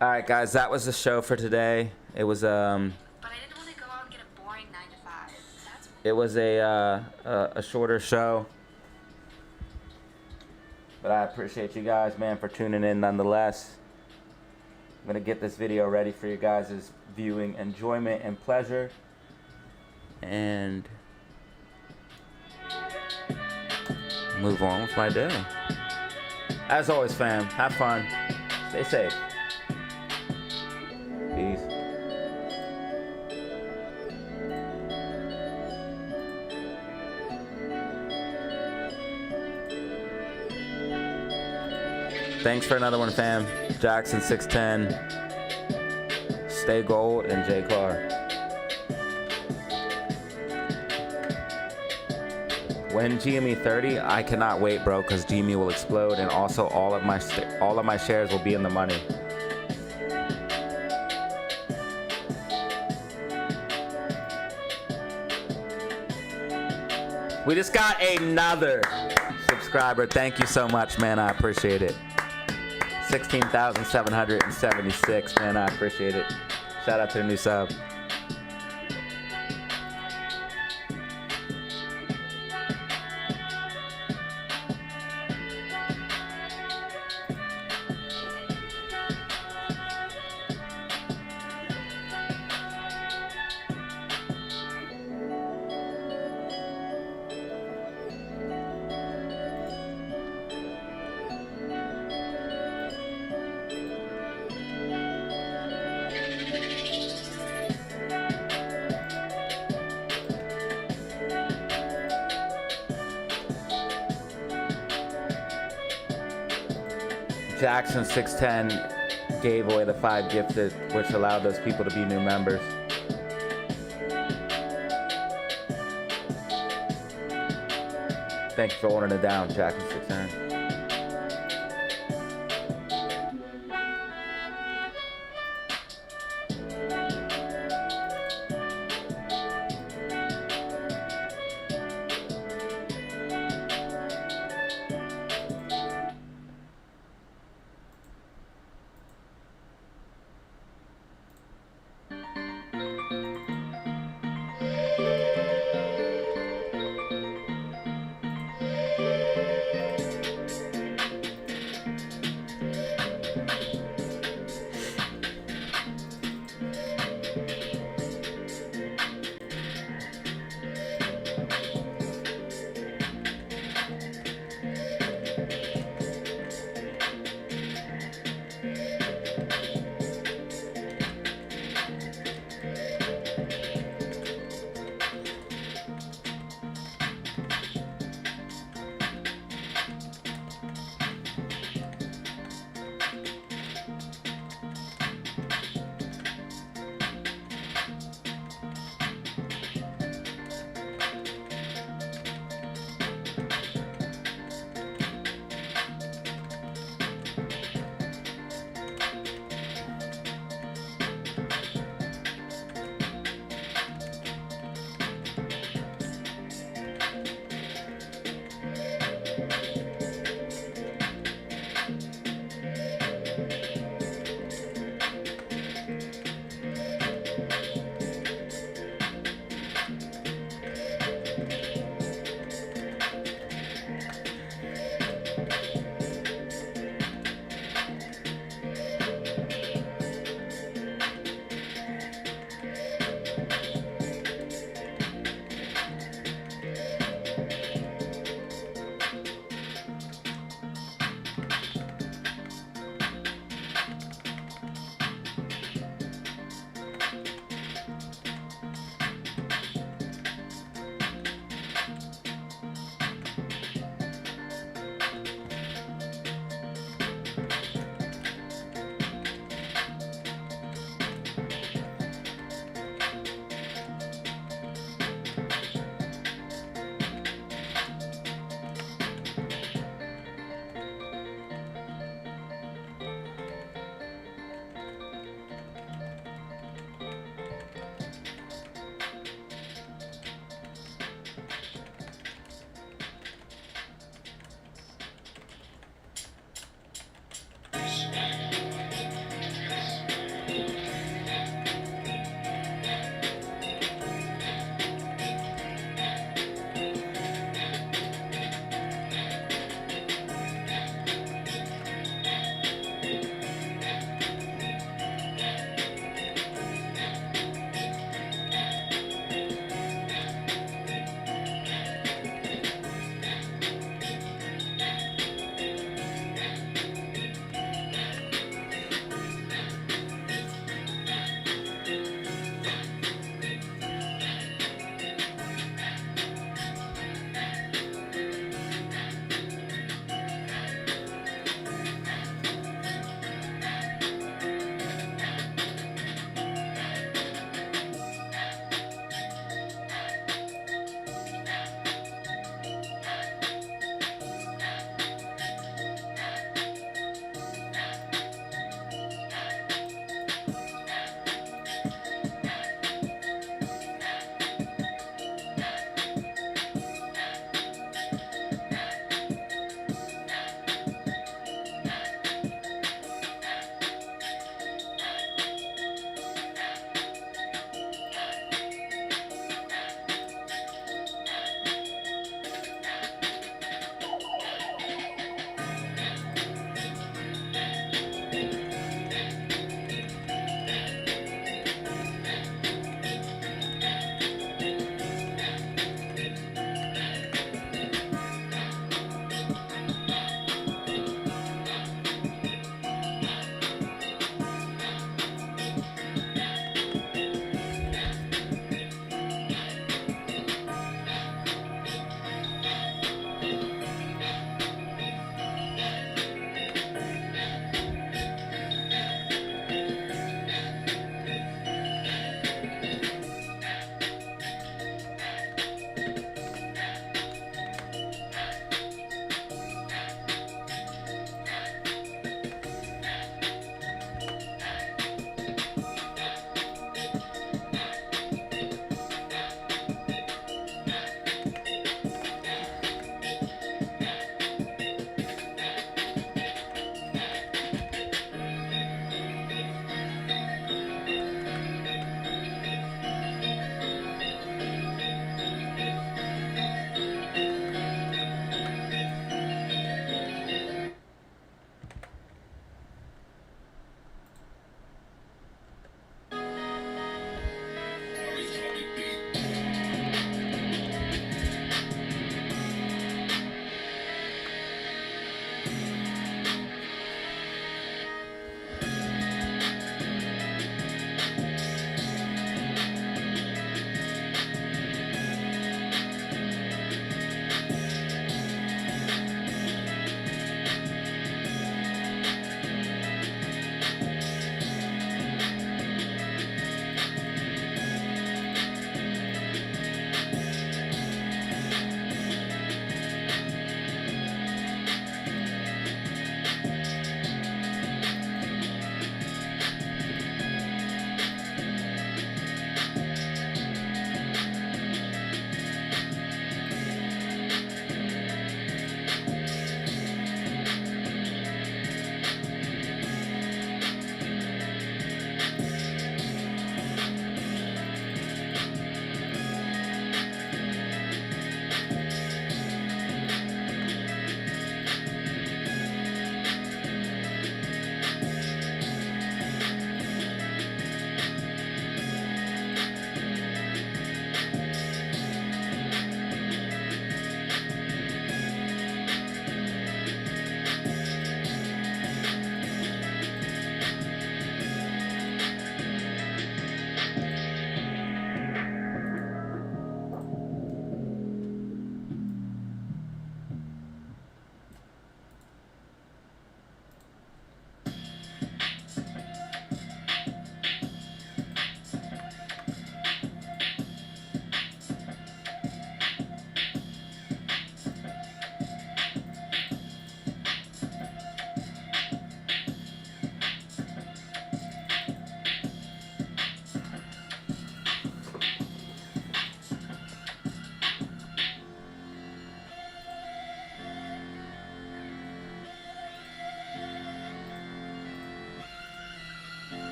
All right, guys, that was the show for today. It was But I didn't want to go out and get a boring 9 to 5. That's it was a shorter show. But I appreciate you guys, man, for tuning in nonetheless. I'm going to get this video ready for you guys' viewing enjoyment and pleasure. And move on with my day. As always, fam, have fun. Stay safe. Peace. Thanks for another one, fam. Jackson 610. Stay gold and J Clark. When GME 30, I cannot wait, bro, because GME will explode, and also all of my shares will be in the money. We just got another subscriber. Thank you so much, man. I appreciate it. 16,776, man. I appreciate it. Shout out to the new sub. Jackson 610 gave away the 5 gifted, which allowed those people to be new members. Thank you for ordering it down, Jackson 610.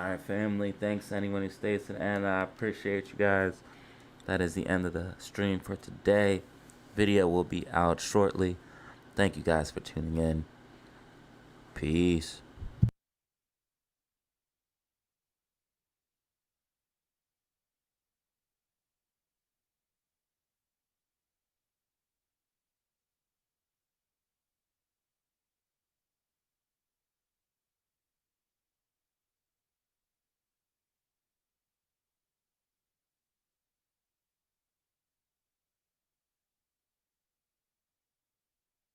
right, family. Thanks to anyone who stays to the end. I appreciate you guys. That is the end of the stream for today. Video will be out shortly. Thank you guys for tuning in. Peace.